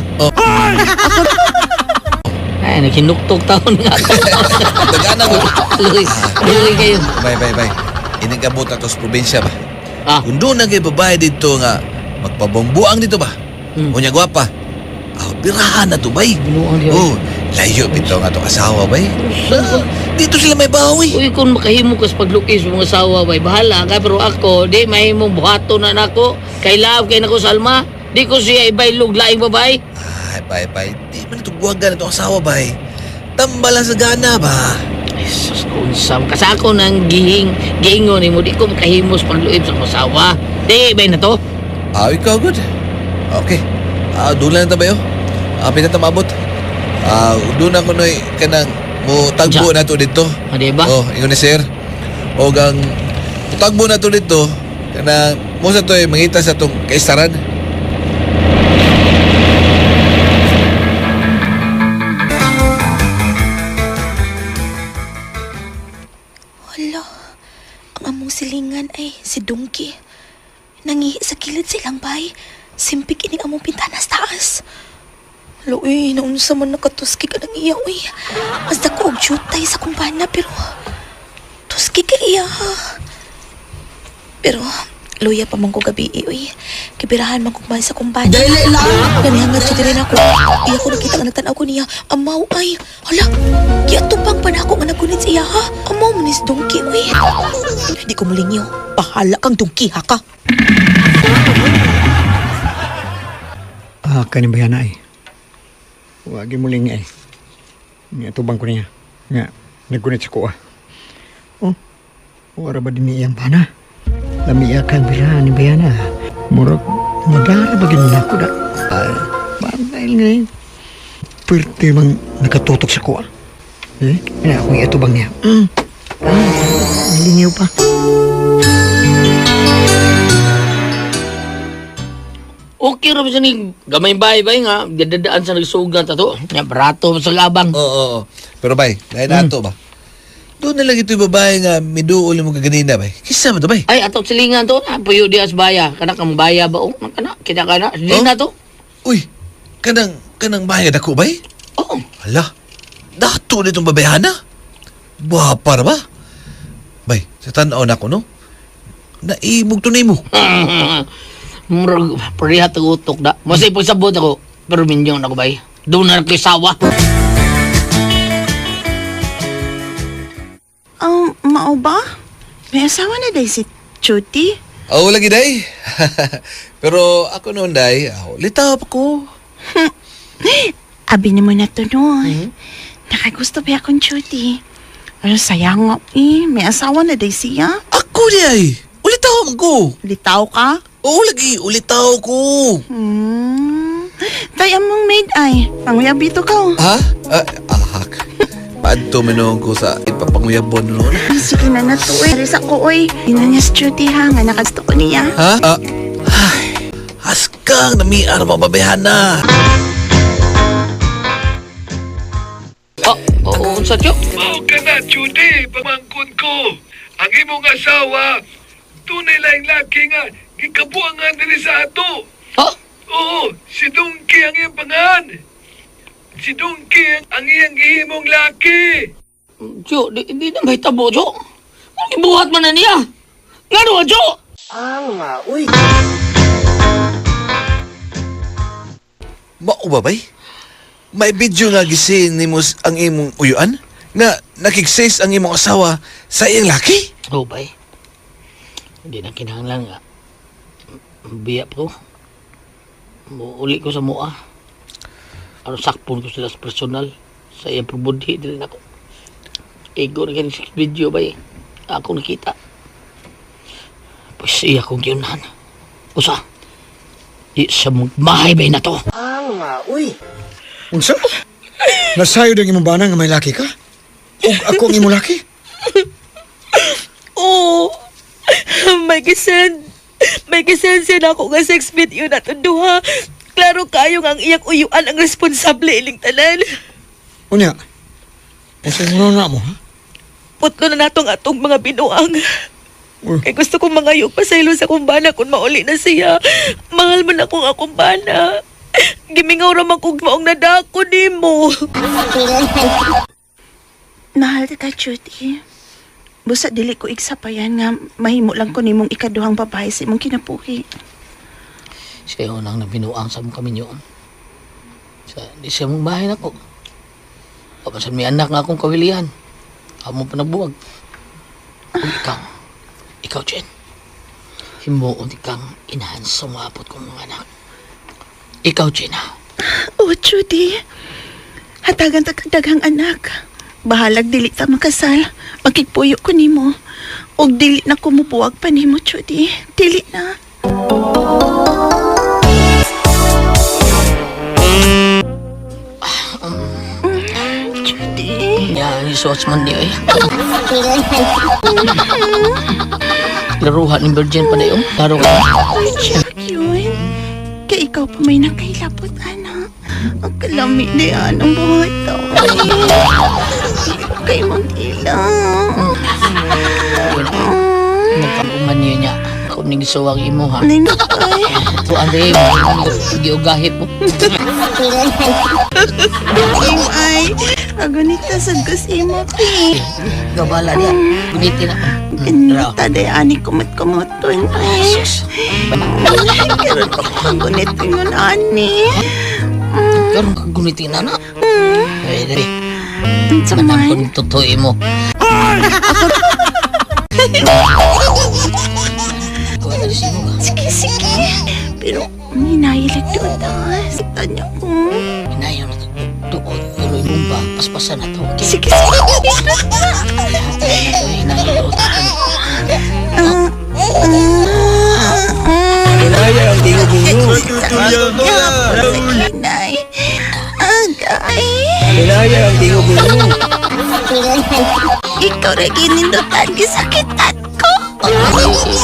Ay, naghinuktok taon nga ako. Nagana ko. Luy kayo. Bay. Inigabot na to sa probinsya ba? Kung doon na kayo babae dito nga magpabombuang dito ba? Unya gwapa. Birahan na to bay. Binuang di ba? Layo bito nga to asawa bay. Dito sila may bawi. Uy, kung makahimo ka sa paglukis mga asawa bay, bahala ka. Pero ako, di mahimong buhato na nako. Kay love, kay nako salma. Di ko siya ibaylog laing babay. Bay. Di man ito buwagan na itong asawa bay. tambalan sa gana ba? Ay, sus, unsam. Kasako nang gihingon ni mo. Di ko makahimos pagluib sa masawa. Di, bay na to? Ikaw good. Okay. Doon lang na tayo. Pinatamabot. Doon ako noy kanang mo tagbo na to dito. Di ba? Ingon ni sir. O gang tagbo na to dito. Kanang mo sa to mangita sa tong kaisaran. Hala, ang among silingan ay si Dungki. Nangihi sa kilid silang bay. Simpik ining among pintanas taas. Hala, uy, naunsa man nakatuski ka ng iya, uy. Mas dako og jutay sa kumpana, pero tuski ka iya, ha. Pero, luya pa man ko gabi, uy. Kibirahan man kumain sa kumpana. Dali lang! Ganihangad siya din ako. Iya ko nakita nga nagtanaw ko niya. Amaw ay. Hala, giatupang pa na ako nga nagunit siya, ha. Amaw manis Dungki, uy. Hindi ko mulingyo. Bahala kang Dungki, ha ka. Kanin bayan ay. Wagi muling ay. Nga tubang ko niya. Nga, nagkunit sa kuha. Wara ba din iyang pana? Lamiyakan birahan ni Bayana. Murag, madara ba gano'n ako da? Dahil ngayon. Pwerte bang nakatutok sa kuha? Kaya ako yung atubang niya. Nalingaw pa. Okay ra ba siya ni gamay bay nga. Gadadaan sa nagsugan ta to. Nya barato sa labang. Oo. Pero bay, dahil nato ba? Doon na lang ito yung babae nga miduol mo kaganina bay. Kisa mo to bay? Ay, ato silingan to na. Puyo di as baya. Kana kang baya ba? Kana, kita ka na. Di na to. Uy, kanang bahay nga dako bay? Oo. Hala, dato nitong babayana? Buhapar ba? Bay, sa tanaw na ko no? Naimog to na mo. Murag, parihat ang utok da. Masay pagsabot ako. Pero minyong na ko bay. Doon na nagkisawa. Mao ba? May asawa na day si Chuty? Oo, lagi day. Pero ako noon day, litaw pa ko. Abi ni mo na to noon. Nakagusto ba akong Chuty? Pero sayang nga may asawa na day siya. Ako day, ulitaw man ko. Litaw ka? Oo, lagi, ulitaw ko. Tay among maid ay, panguyabito ka. Ha? Ahak. Paadto minong ko sa ipapanguyabon noon. Sige na na to eh. Risa ko oy. Ina niya si Chuty ha, nga nakagusto ko niya. Ha? Ay, haskang namiar mababayahan na. Oo, unsa tiyo? Mao ka na, Judy, pamangkon ko. Ang imong asawa, tunay lang laki nga, gikabuangan diri sa ato. Ha? Oo, si Dungki ang iyang pangan. Si Dungki ang iyang gihimong laki. Jo, di na may tabo, Jo. Ang ibuhat man na niya. Nga doon, Jo! Mao ba bay? May video nga gisin ni mo ang imong uyuan? Nga nakiksis ang imong asawa sa iyang laki? Oo, bay. Hindi na kinahanglan nga. Biyap ko. Uli ko sa mua. Ano sakpon ko sila sa personal. Sa iyang probudhi din ako. Ego na ganyan sa video ba eh. Ako nakita. Pues iya kong giunahan. Usa. Di sa magmahay ba na to. Unsa? Nasayo din imong bana nga may laki ka? O ako ang imong laki? Oo. May kisend siya na ako nga sex video na to duha. Klaro kayo nga ang iyang uyuan ang responsable iling tanan. Unya, unsa mo na mo, ha? Putlo na natong atong mga binuang. Uy. Kay gusto kong mangayog pasaylo sa kumbana kung mauli na siya. Mahal man akong akumbana. Gimingaw raman kong maong nadako ni mo. Mahal ka, Chuty. Busa dili ko iksapayan nga mahimo lang ko nimong ikaduhang babae sa imong kinapuhi. Siya yung unang nabinuang sa mong kami yun. Di siya mong bahay na ko. Papasan may anak nga akong kawilihan. Amo pa nagbuwag. Ikaw, Jen. Himuon kang inahan sa mapot kong mga anak. Ikaw, Jen, ha? Oh, Chuty. Hatagan ta kadaghang anak. Bahalag dili ta makasal. Makigpuyo ko nimo. Og dili na ko mubuwag pa nimo, Judy. Dili na. Judy. Yan, isuot man di ay. Laruhan ni Virgin pa na yun. Laro ka. Yun. Kaya ikaw pa may nakailapot, anak. Ang kalami na yan ang bata. Kay mag-ilang. Nagkakungan niyo niya. Kung nagisuwag imo ha. Ninakay. So, Andre, giugahit mo. Im ay. Agonita sa imo, pi. Gabala niya. Gunitin na. Ganita day ani kumot-kumoton ay. Karon pa ko gunitin yun, ani. Karon ka gunitin na na. Ay, dali. Samay. Kung tutuin mo. Kuha na rin mo ka. Sige. Pero, hinahilig doon taas. Tanya ko. Inayaw na ito. Tuon. Tuloy mong ba? Paspasan na ito. Okay? Sige. Inayaw na ito. Kaya ang tingog ninyo. Nay. Agay. Kaya ang tingog ninyo. Ikaw rin ginindutan. Gisakitan ko.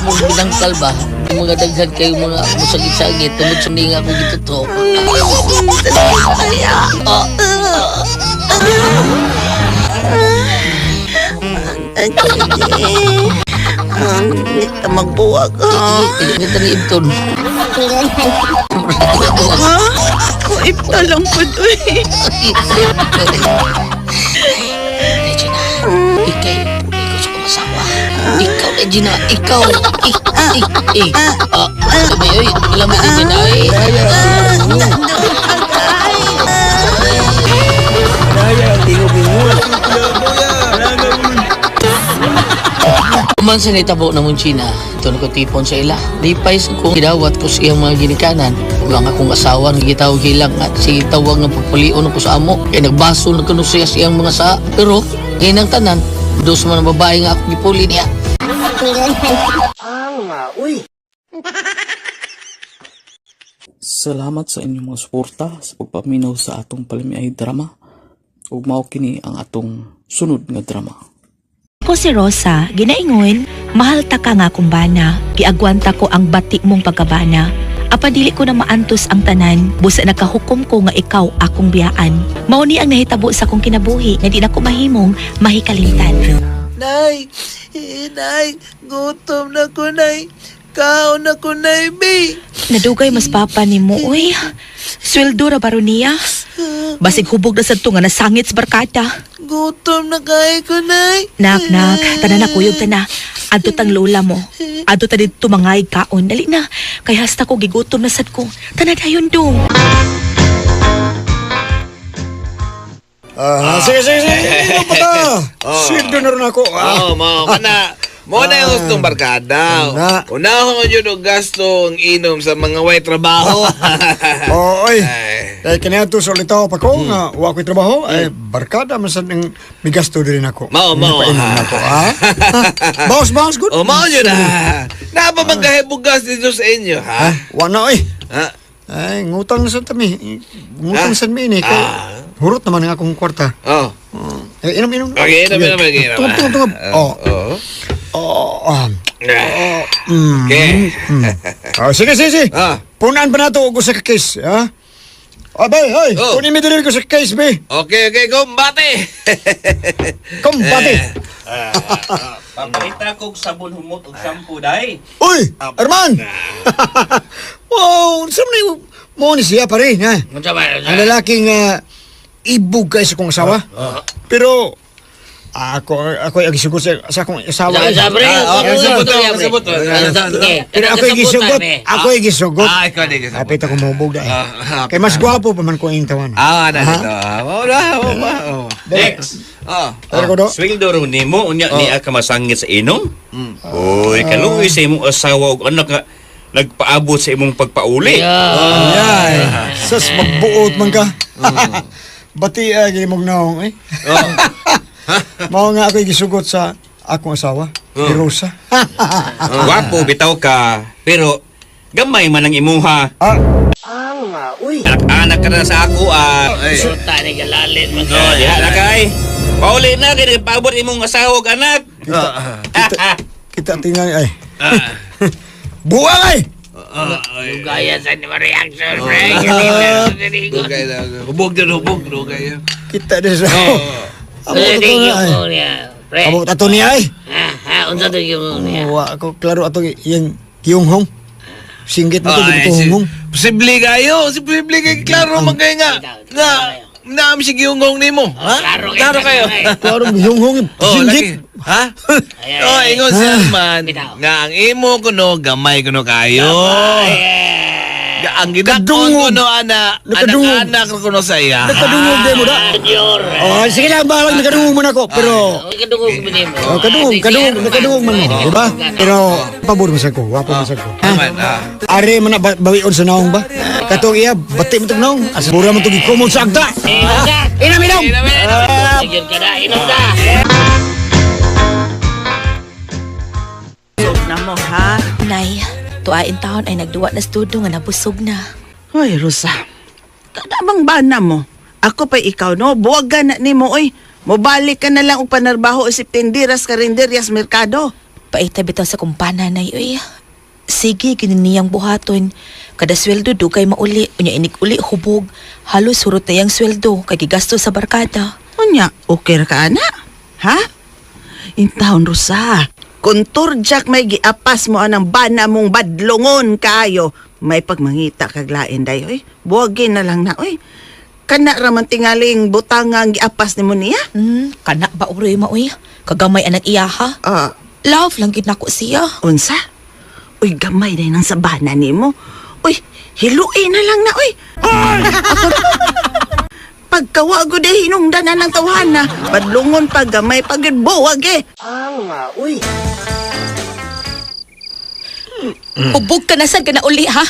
Mong binangkal ba? Mga daghan kayo mga musagit-sagit. Tungod sa nga akong gituto. Kaya. Hindi ka magbuwag, ha? Hindi ka rin ibton. Ha? Kuip ka lang po doon. Regina, ikay, ikaw sa kumasawa. Ikaw, Regina, ikaw. Sabi, oy, alam mo, Regina, Kaya ang tingog ninyo. Man sa nitabo na mong China, ito na ko tipon sa ila. Lipay ko, gidawat ko siyang mga ginikanan. Huwag akong asawa, nagitawag hilang at sige tawag ng pagpulion ko sa amo. Kaya nagbaso na kuno siya siyang mga sa. Pero, ngayon ang tanan, dos man ang babae nga ako gipuli niya. Salamat sa inyong mga suporta sa pagpaminaw sa atong Palamiay drama. Ug mao kini ang atong sunod nga drama. Po si Rosa, ginaingon, mahal ta ka nga kumbana, giagwanta ko ang bati mong pagkabana. Apadili ko na maantos ang tanan, busa nakahukom ko nga ikaw akong biyaan. Mao ni ang nahitabo sa kong kinabuhi, nga di na ko mahimong mahikalimtan. Nay, gutom na ko, Nay. Kaon na ko, Nay, bi. Nadugay mas papa ni mo, uy. Sweldo ra baro niya. Basig hubog na sa nga nasangit sa barkada. Gutom na kay ko, Nay. Nak, tanan na kuyog ta na. Adto tang lola mo. Adto ta dito mangay kaon. Dali na. Kay hasta ko gigutom na sad ko. Tanadayon dong. Sige. Ino pa ta. Sweldo na rin ako. Mo kana. Mo na yung gustong barkada. Unahon yun ang gasto ang inom sa mga way trabaho. Oy. Kaya kinayato sa ulitaw pa ko nga wa ko'y trabaho. Ay, barkada man sa nang may gasto din ako. Mao. Boss, good. Mao yun na. Napamagkahibugas dito sa inyo, ha? Wala, oy. Ha? Ay, ngutang na sa tami. Ngutang sa mini. Hurot naman ang akong kwarta. Inom. Okay, inom. Tungab. Okay. Sige. Punaan pa na ito ko sa case, ha? Abay, kunin mi din ko sa case, be. Okay, kumbate. Kumbate. Pabalita kong sabon humot o shampoo, day. Uy, Arman! Wow, saan na yung mo ni siya pa rin, ha? Ang lalaking ibog kayo sa kong asawa. Pero, ako ay agisugot sa akong asawa. Pero ako ay gisugot. Ikaw din gisugot. Kapit ako mahubog dahil. Kaya mas gwapo pa man ko yung tawan. Next. Sweldo ro nimo unya ni ka masangit sa inom. Oy, kaluoy sa imong asawa ug anak nga nagpaabot sa imong pagpauli. Sas magbuot man ka. bati agi mong naong eh. Mao nga ako'y gisugot sa akong asawa, si Rosa. Wapo bitaw ka, pero gamay man ang imuha. Anak-anak ka na sa ako Sulta ni galalin mo. Diha na kay. Pauli na kay nagpaabot imong asawa ug anak. Kita tingnan ay. Buwang ay! Gaya sa reaction, pre. Dugay na. Hubog dugay. Kita din sa... Amo to na ay. Amo tato niya ay. Unsa to yung niya? Wa ako klaro ato yung kiyunghong. Singgit mo to dito humong. Posible kayo. Klaro man kayo nga. Naam si giyunggong nimo. Klaro kayo. Klaro kiyunghong. Singgit. Ha? Ingon si Arman. Nga ang imo kuno, gamay kuno kayo. Ang ginakon kuno, anak kuno sa iya. Nakadungog din mo da. Sige lang, balang nakadungog mo na ako. Pero... Nakadungog man mo. Diba? Pero, pabor mo sa ko. Wapo mo sa ko. Ari mo na, bawion sa naong ba? Katong iya, bati mo itong naong. Asabura mo itong ikomod sa agda. Inom! Inom ka! Na mo, ha? Nay, tuain taon ay nagduwa na studo nga nabusog na. Hoy, Rosa. Kadamang bana mo. Ako pa ikaw, no? Buwaga na ni mo, oy. Mobalik ka na lang og panarbaho o siptindiras karinderyas merkado. Paita bitaw sa kumpana na uy. Sige, gininiyang buhaton. Kada sweldo dugay mauli. Unya inig uli hubog. Halos surot na yung sweldo kay gigasto sa barkada. Unya, okay ra ka, ana? Ha? Intawon, Rosa. Kung turjak may giapas mo anang bana mong badlongon kayo, may pagmangita kag lain dayo, oy. Buwagin na lang na, oy. Kana raman tingaling butangang giapas ni mo niya? Kana ba uroy uy? Kagamay anak iya ha? Love lang gid nako siya. Unsa? Uy, gamay na nang sabana ni mo. Uy, hiluin na lang na, uy. Pagkawago de hinungdan na ng tawhana, badlungon pag gamay pag buwag eh. Uy. Hubog ka na sad ka na uli ha?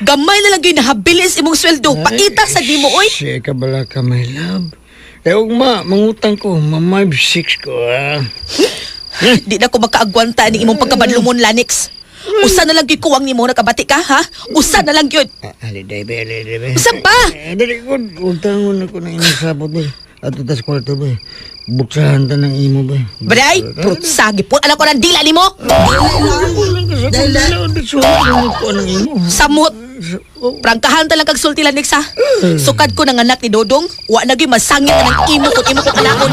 Gamay na lang yun nahabilis imong sweldo. Paita sa di mo uy. Siya ka bala ka, my love. Ugma, mangutang ko, mamay 6 ko, ha? Di na ko makaagwanta ni imong pagkabadlungon, Lanix. Usa na lang gyud kuwang nimo nakabati ka ha? Usa na lang gyud. Aliday ba. Usa pa? Dali ko, utang ko na inasabot ba. Ato tas kwarto ba. Buksahan ta ng imo ba. Bray, purot sagi po. Alam ko ng dila nimo. Samot. Prangkahan ta lang kag sulti, Lanix ha? Sukad ko ng anak ni Dodong. Wa na gyud masangit ka ng imo kung imo ko kanakon.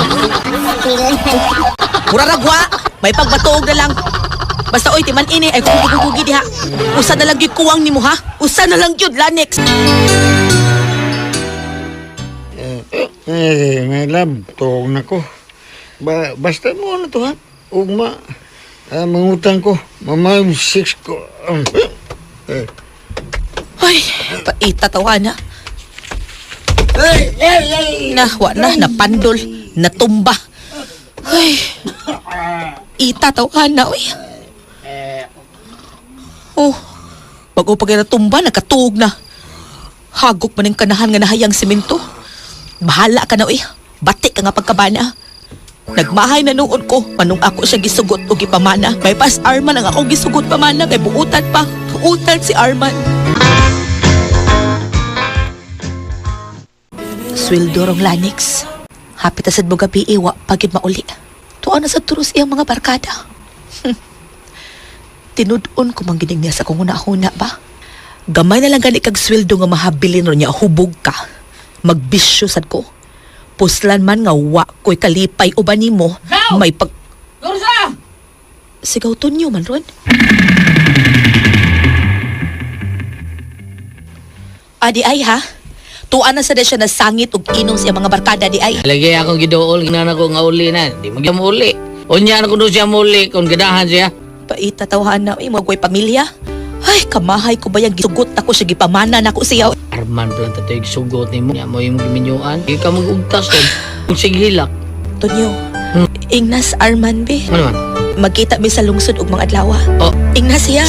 Mura ragwa. May pagbatuog na lang. Basta oy, timan ini ay kugugi diha. Usa na lang gyud kuwang nimo ha? Usa na lang gyud, Lanix. My love, tuog na ko. Basta mo na to, ha? Ugma, mangutang ko. Mamay 6 ko. Ay, paita tawana. Wa na, napandol, natumba. Ay, ita tawana, uy. Oh, bago pag natumba, nakatuog na. Hagok man ang kanahan nga nahayang simento. Bahala ka na, uy. Batik ka nga pagkabana. Nagmahay na noon ko, manong ako siya gisugot o gipamana. May pas Arman ang ako gisugot pamana, kay buutan pa. Buutan si Arman. Sweldo rong, Lanix. Hapit asad mo gabi iwa, pagid mauli. Tuwa na sa turus iyang mga barkada. Tinudon ko mang gining niya sa kung una-una ba? Gamay na lang gani kag sweldo nga mahabilin ro niya, hubog ka. Magbisyo sad ko. Puslan man nga wa ko'y kalipay uban nimo, may pag... Rosa! Sigaw tunyo man ron. Di ay ha? Tuan na sa siya na sangit ug inom siya mga barkada di ay. Lagi akong gidool, ginana ko nga uli na. Di magyam uli. Unya na ko doon siya muli kung ganahan siya. Paita tawahan na, magway pamilya. Ay, kamahay ko ba yung gisugot ako siya, gipamana na ako siya. Arman pala tato yung sugot ni mo. Nga mo yung giminyuan. Hindi ka mag-ugtas doon. Kung sige hilak. Tonyo, Ignas Arman be. Ano man? Magkita mi sa lungsod ug mga adlaw. Oh. Ignas siya.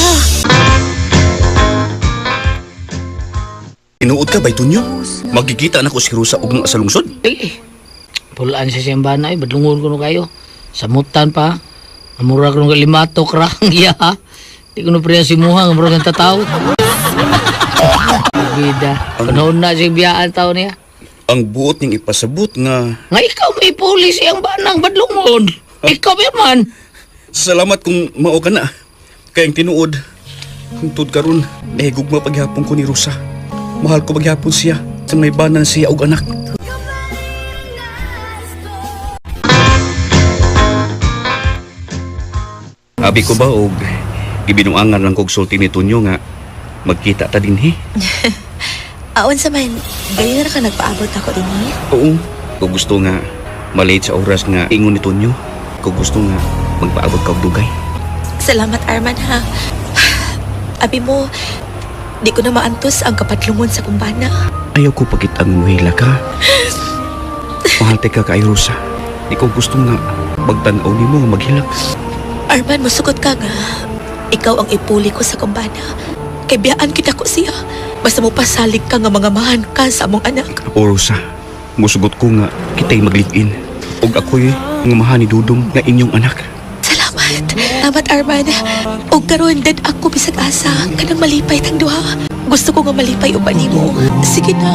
Tinuod ka, bay Tunyo? Magkikita na ko si Rosa ug nga sa lungsod? Sige. Pulaan siya siyang bana eh. Badlungon ko no kayo. Samutan pa. Amura ko nung kalimatok ra. Iya ha. Di ko na priya si Muha. Amura kang tataw. Bida. Panahon na siyang biyaan tao niya. Ang buot ning ipasabot nga Nga ikaw may pulis siyang banang badlungon. Ikaw man. salamat kung mao ka na. Kayang tinuod. Kung tud karon, gugma paghapon ko ni Rosa. Mahal ko paghapon siya. Sa may banan siya og anak. Abi ko ba og gibinungangan lang kog sulti ni Tunyo nga magkita ta dinhi? Aon sa man, gayon na ka nagpaabot ako din eh. Oo. Kung gusto nga malate sa oras nga ingon ni Tunyo. Kung gusto nga magpaabot ka og dugay. Salamat, Arman, ha. Abi mo, di ko na maantos ang kapatlungon sa kumbana. Ayaw ko pagkitang muhila ka. Mahalte ka kay Rosa. Di ko gusto nga magtanaw ni mo nga maghilak. Arman, musugot ka nga. Ikaw ang ipuli ko sa kumbana. Kay biyaan kita ko siya. Basta mo pasalig ka nga mga mahan ka sa among anak. O Rosa, musugot ko nga kita'y mag-live-in. Og ako'y nga mahani Dudong nga inyong anak. Salamat. Salamat, Arman. O karon dad ako bisag asa. Kanang malipay tang duha. Gusto ko nga malipay uban nimo. Sige na.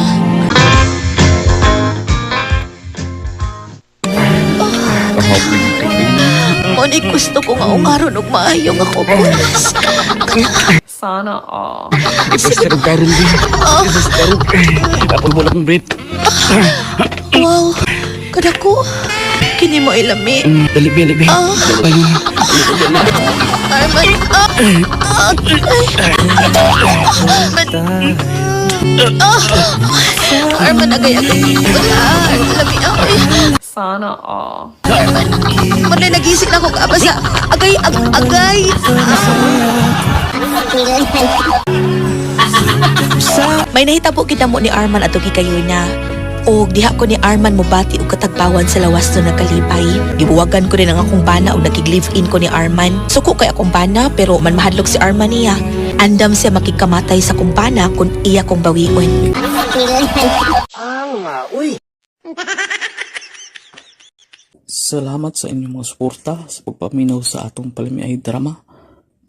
Moni, gusto ko nga ungaron og maayo nga kubulas. Sana all. Ipasta kong karon din. Ipasta rin. Apol mo lang, Brett. Wow, kadako. Kini mo ilami. Dali, dali, dali. Arman, Arman, agay-agay. Lami, Sana all. Arman, malay nagising na ako kaabasa. Agay. May nahitabo kita mo ni Arman ato gikayo na. O diha ko ni Arman mobati og katagpawan sa lawas no nakalipay. Gibuwagan ko rin ang akong bana og nakig-live-in ko ni Arman. Suko kay akong bana pero man mahadlok si Arman niya. Andam siya makikamatay sa kumpana kung iya kong bawion. Salamat sa inyong mga suporta sa pagpaminaw sa atong palimiay drama.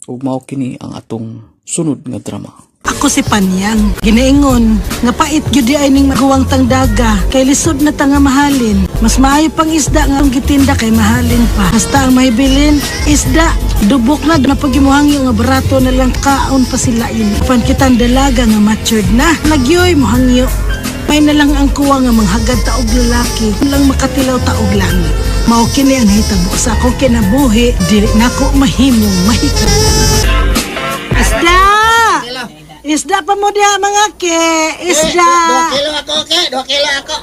Ug mao kini ang atong sunod nga drama. Ako si Panyang. Ginaingon, nga pait gyud di ay ning maguwang tang daga. Kay lisod na tanga mahalin. Mas maayo pang isda nga ang gitinda kay mahalin pa. Basta ang mahibilin, isda. Dubok na pagimuhangyo nga barato na lang kaon pa sila ini. Pan kitang dalaga nga matured na. Nagyoy mo hangyo. May na lang ang kuwa nga manghagad taog lalaki. Lang makatilaw taog langit. Mao kini ang hitabo sa akong kinabuhi. Dili nako mahimong mahikap. Isda! Isda pa mo diha mga ke. Isda. 2 kilo ako ke. 2 kilo ako.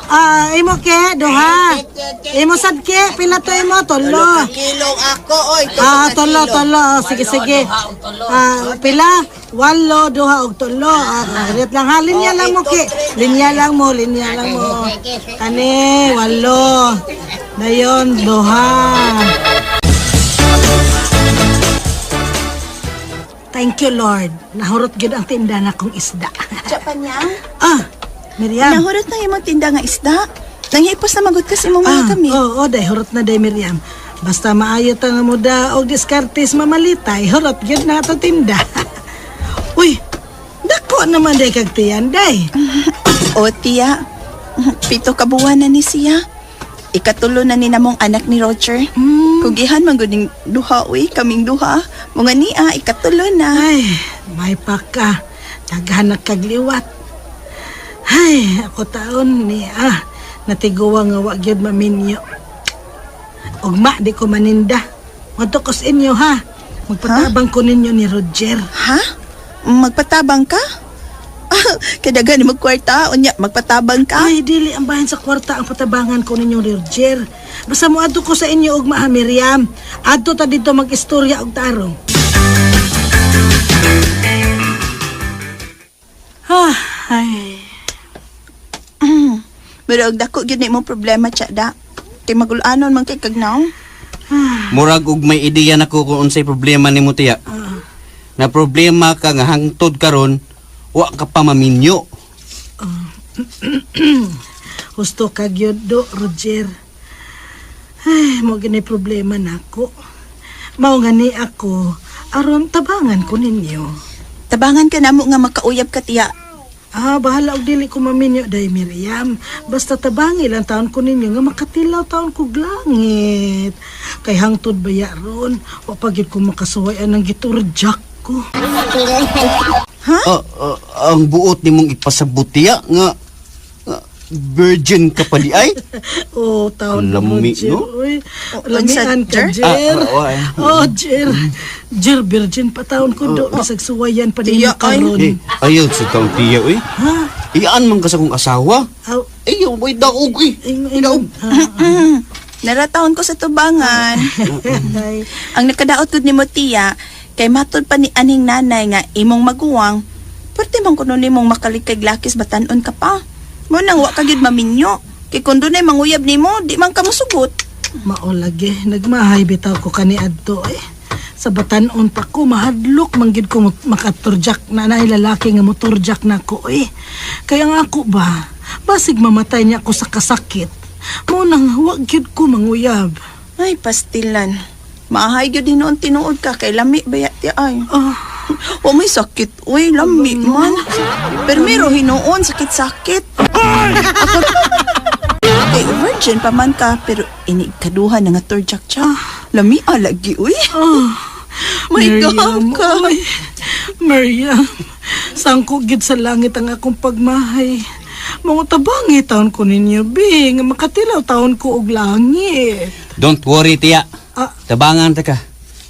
Imo ke, duha. Imo sad ke, pila to imo? 3 kilo ako oy. 3. Sige. Pila? 8, duha og 3. Ret lang ha, linya lang mo ke. Linya lang mo. Kani 8. Dayon duha. Thank you, Lord. Nahurot gyud ang tinda na kong isda. Panyang? Miriam. Nahurot na imong tinda nga isda. Nanghipos na magod kasi mo mga kami. Oo, day hurot na day Miriam. Basta maayo ta nga muda og diskartes mamalitay, hurot gyud na ato tinda. Uy, dako naman day kag tiyan day. O tiya, 7 ka buwan na ni siya. Ikatulo na ni namong anak ni Roger. Kugihan man gud ning duha uy, kaming duha. Mga niya, ikatulo na. Ay, may paka. Daghan kagliwat. Ay, ako taon niya. Natiguwa nga wa gyud maminyo. Ugma di ko maninda. Matukos inyo ha. Magpatabang ko ninyo ni Roger. Ha? Magpatabang ka? Kadagan ni magkwarta, unya magpatabang ka? Ay, dili ang bahin sa kwarta ang patabangan ko ninyo, Roger. Basta mo adto ko sa inyo ugma ha, Miriam. Adto ta dito mag-istorya og tarong. Ay. Pero og dako gyud ni mo problema tiya. Kay magulanon man kay kagnaw. Murag og may ideya nako kung unsay problema nimo tiya. Na problema ka nga hangtod karon wa ka pa maminyo. Husto kag yun do, Roger. Ay, mo gini problema nako. Mao nga ni ako, aron tabangan ko ninyo. Tabangan ka namo nga makauyab ka tiya. Bahala og dili ko maminyo day Miriam. Basta tabangi lang taon ko ninyo nga makatilaw taon ko langit. Kay hangtod baya ron, wa pagid ko makasuwayan ng giturjak ko. Ha? Ang buot nimong ipasabuti nga virgin ka pa di ay? Taon Lami, no? Lamian ka, Jer. Jer. Jer, virgin pa taon ko do. Bisag suwayan pa ninyo karon. Ayaw sa taong tiya, eh. Iyaan man ka sa kong asawa. Ayaw, may daog, eh. Daog. Narataon ko sa tubangan. Ang nakadaot ko ni mo tiya, kay matod pa ni aning nanay nga imong maguwang, pwerte man kuno nimong makalikay lakis batanon ka pa. Mo nang wa kagid maminyo. Kay kun dunay manguyab nimo, di man ka mosugot. Mao lagi, nagmahay bitaw ko kani adto eh. Sa batanon pa ko mahadlok manggid ko makaturjak na nay lalaki nga moturjak nako eh. Kaya nga ako ba, basig mamatay niya ako sa kasakit. Mo nang wa gyud ko manguyab. Ay pastilan. Maahay gyud hinuon tinuod ka kay lami baya ti ay. O may sakit, uy, lami man. Pero hinuon, sakit-sakit. Ako, virgin pa man ka, pero inikaduhan na nga turjak siya. Lami lagi, uy. May gaham ka. Miriam, sangko gid sa langit ang akong pagmahay. Mga tabangi taon ko ninyo, Bing. Makatilaw taon ko og langit. Don't worry, tiya. Tabangan ta ka.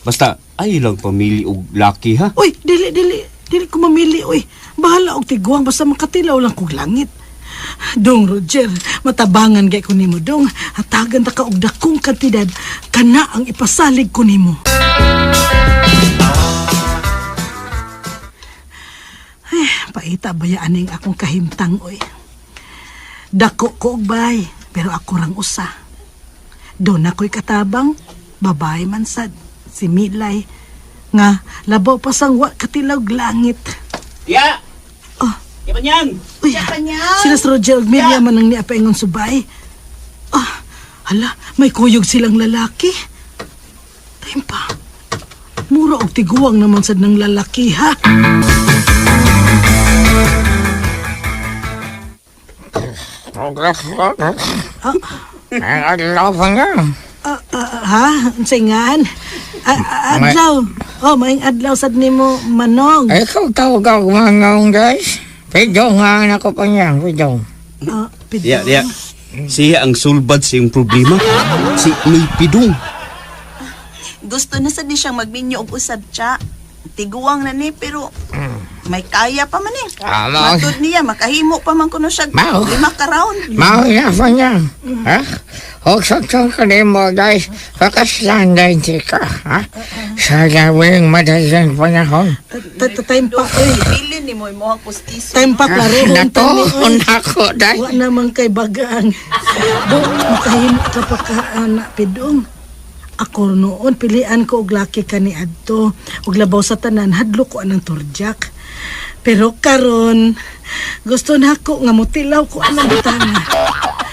Basta, ay lang pamili og laki, ha? Uy, dili ko mamili, uy. Bahala og tiguang, basta makatilaw lang kog langit. Dong, Roger, matabangan gay ko nimo, dong. Hatagan ta ka og dakong kantidad, kana ang ipasalig ko nimo. Ay, paita bayaan ning akong kahimtang, uy. Dako ko og bay, pero ako rang usa. Doon ako'y katabang, babae man sad. Si Milay nga labaw pa sang wa katilaw langit. Tiya! Yapanyang! Uy, sila si Roger ug Miriam man ang niapaingon subay. Hala, may kuyog silang lalaki. Time pa. Mura og tiguang naman sad ng lalaki, ha? Singan? Adlaw. Maing adlaw sad nimo manong. Ikaw tawag ako manong, guys. Pidong nga anak ko pa niya, pidong. Tiya. Siya ang sulbad sa iyong problema. Si May Pidong. Gusto na sad ni siyang magminyo og usab siya. Tiguang na ni, pero may kaya pa man eh. Matod niya, makahimo pa man kuno siya 5 ka round. Mao na pa niya. Ha? Huwag saktong ka din mo, guys. Pakaslan na hindi ka, ha? Sa gawing madaling panahon. Time pa, Bilin ni mo ang pustiso. Time pa, klaro. Natuhon ako, guys. Wa naman kay bagaan. Doon, makahimo ka pa ka, anak, Pidong. Ako noon, pilian ko og laki ka ni adto. Og labaw sa tanan, hadlo ko anang turjak. Pero karon, gusto na ako nga mutilaw ko anang bitana.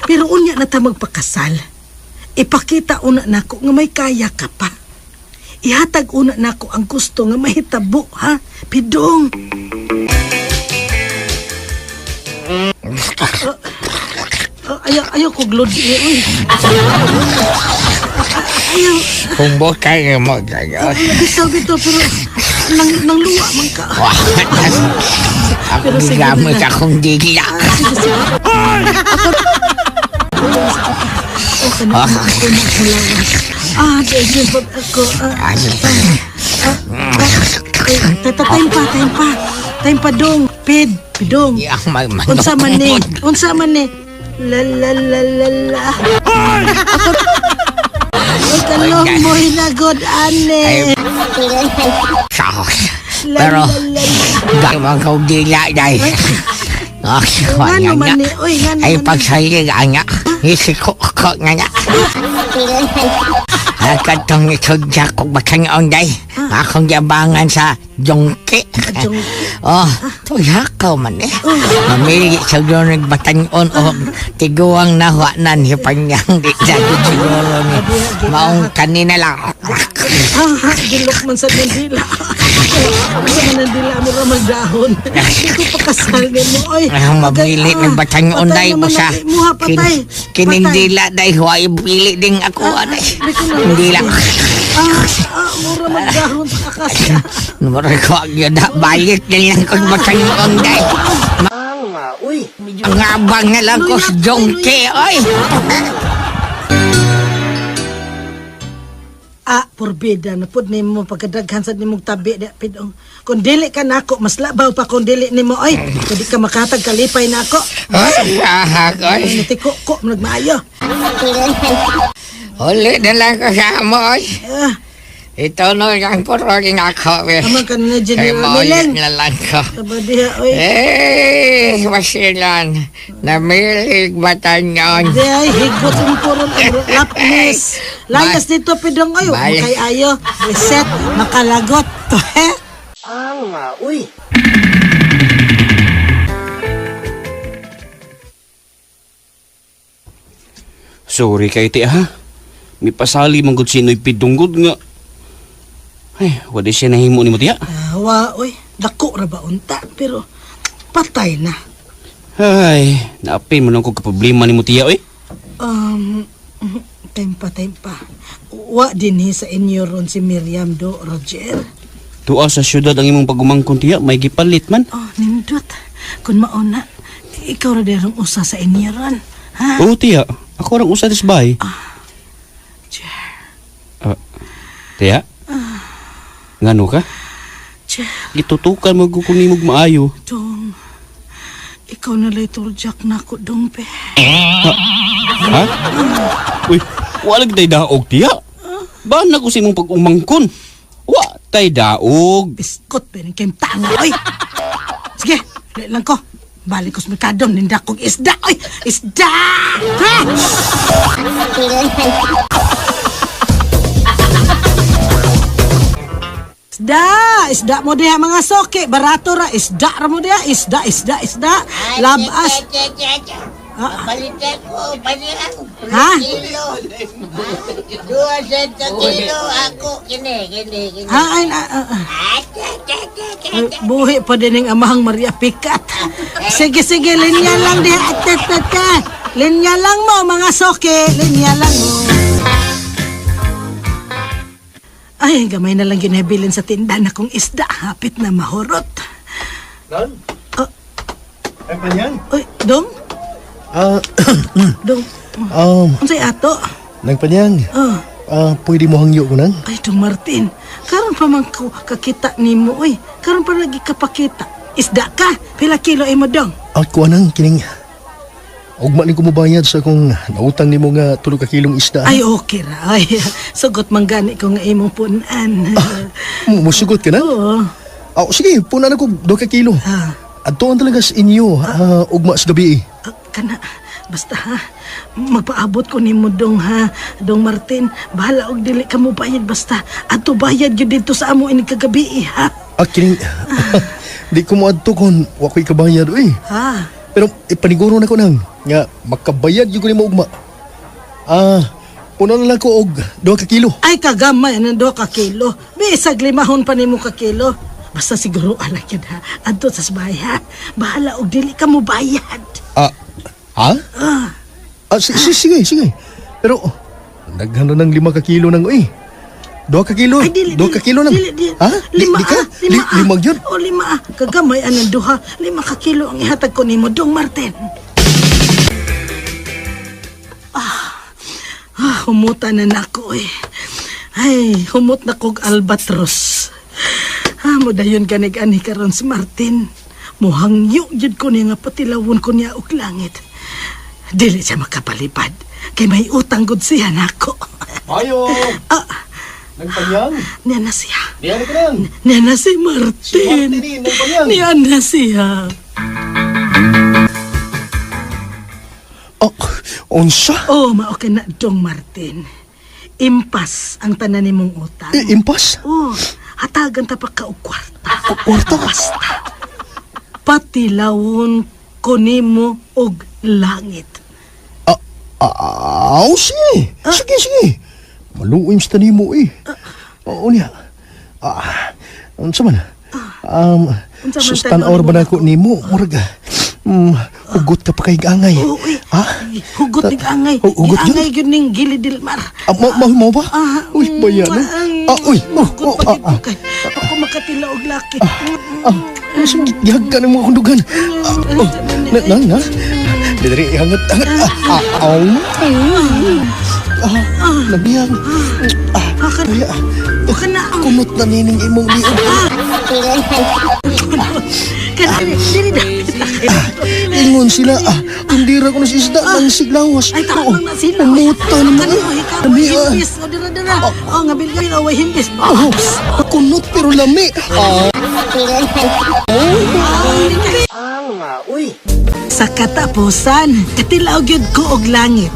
Pero unya na ta magpakasal. Ipakita una nako nga may kaya ka pa. Ihatag una nako ang gusto nga mahitabo, ha? Pidong. Ayaw ko glodi. Ayaw. Kung bukay mo, gagawin. Bito, pero nang luwa man ka. Ako gigamit akong digla. Time pa dong. Pidong. Unsa man ni. La. Kalong mo hinagod, ane. Pero, gawang kong dila, day. Ay, pagsalig, anya. Isiko ko nga. Katong itudya kong bakangon day. Akong yabangan sa jongke. Tuyakaw man eh. Mamili sa doon nagbatangon o tiguang nahuanan hipanyang di dagod siguro ni maong kanina lang. Gilok man sa nandila. Sa nandila mo ramang dahon. Hindi ko pakasalin mo. Mabili ng batangon day ko sa kining dila day huwag ibili ding ako day. Hindi lang. Mura magdahon sa akasya. Mura ko ang yun na balik na lang kung batangon day. Ang abang na lang ko sa jongke, oy. Porbida na pud nimo pagkadaghan sa nimong tabi di pidong. Kung dili ka nako mas labaw pa kung dili nimo oy. Kung di ka makatag kalipay nako. Ay, tiko ko nagmaayo. Uli na lang ko sa mo oy. Ito no yung puro rin ako. Amang ka na dyan Mileng. Na lang ko. Kabadiha oy. Masilan. Namilig batanyon. Ay, higot yung puro lapnis. Layas dito pidong oy. Makay ayo. Reset. Makalagot. Uy. Sorry kay ti ha. May pasali manggod sino'y pidunggod nga. Ay, wala siya nahimo ni mo tiya. Oy. Dako ra ba unta. Pero patay na. Ay, naapin mo lang kong kaproblema ni mo tiya, oy. Tempa. Wa dinhi sa inyo ron si Miriam do, Roger. Tuwa sa syudad ang imong pagumangkon tiya, may gipalit man. Nindot. Kung mauna, ikaw ra derong usa sa inyo ron. Ha? Oo, tiya. Ako rang usa dis bay. Tiya? Ngano ka? Gitutukan mo ko kung imong maayo. Dong, ikaw na lay turjak na ako, dong, pe. Ha? Uy, walag tay daog, tiya. Ba na ko sa imong pag-umangkon? Wa tay daog. Biskot, pe, ng kayong tanga, oy. Sige, ulit lang ko. Balik ko sa merkado, ninda kong isda, oy. Isda! Ha? Isda mo diha mga soke, barato ra, isda ra mo diha, isda. Labas. Balikan ko, panihan. Ha? Kilo. 2 cents kilo ako. Kini. Buhi pa din ang amahang Maria Picat. Sige, linya lang diha. Linya lang mo, mga soke. Linya lang mo. Ay, gamay na lang ginabilin sa tinda na kong isda. Hapit na mahurot. Lan? Ay, panyan? Uy, Dong? Dong? Unsay ato? Nagpanyang. Pwede mo hangyo ko nang? Ay, Dong Martin. Karon pa man ko kakita ni mo, uy. Karon pa lagi kapakita. Isda ka? Pila kilo ay mo, Dong? Ako anang kining... Ugma ni kumubayad sa kung nautang ni mo nga 3 kilong isda. Ay, okay ra. Ay, sugot manggani ko nga imong punan. Musugot ka na? Oo. Sige, punan ako 2 kilo. Adtoon talaga sa inyo, ugma sa gabi. Kana, basta ha, magpaabot ko ni mo dong ha, Dong Martin. Bahala og dili ka mo bayad basta. Ato bayad yun dito sa amo ini kagabi ha. Kining, di ko mo adto kon, wako'y kabayad, uy. Ha? Pero ipaniguro na ko nang, nga makabayad yung ko ni mo ugma. Punan na lang ko og 2 kilo. Ay, kagamay ng 2 kilo. Bisag 5 pa ni mo ka kilo. Basta siguro alam yun ha. Adto sa sabay ha. Bahala og dili ka mo bayad. Ha? Sige. Pero, naghano ng 5 kilo nang, uy. 2 kilo. Ay, dili. 2 kilo nang. Dili. Ha? 5 ka? 5 yun? O, 5 Kagamay anong 2. 5 ka kilo ang ihatag ko ni mo, Dong Martin. Humuta na nako eh. Ay, humot na kog albatros. Mudayon ganig-ani karon si Martin. Muhangyo jud ko niya nga patilawon ko niya og langit. Dili siya makapalipad. Kay may utang gud siya nako. Ayo! Nagpanyang? Niya na siya. Niya na ka nang. Niya na si Martin. Niya na siya. Unsa? Oh, mao ka na, Dong Martin. impas ang tanan nimong utang. Impas? Oh, hatagan ta pa ka og kwarta. Kwarta? Basta. Patilawon ko nimo og langit. Sige. Sige. Maluim sa tanimo eh. Oo niya. Unsa man? Sustan or ba na ko nimo? Murag, hugot ka pa kay angay. Hugot ni angay. Hugot yun? Angay yun ning Gilidilmar. Mau ba? Uy, bayan na. Uy. Hugot pa gid kay. Ako makatila og laki. Gihag ka ng mga kundugan. Na. Dari hangat. Nabiyang. Baka na. Kumot na nining imong liog. Diri na. Ingon sila. Hindi ra ko na si isda ng siglawas. Ay, tawag na sila. Umuta naman. Himbis. O, dira. O, nga bilgay na way himbis. Kunot pero lami. Sa katapusan, katilaw gyud ko og langit.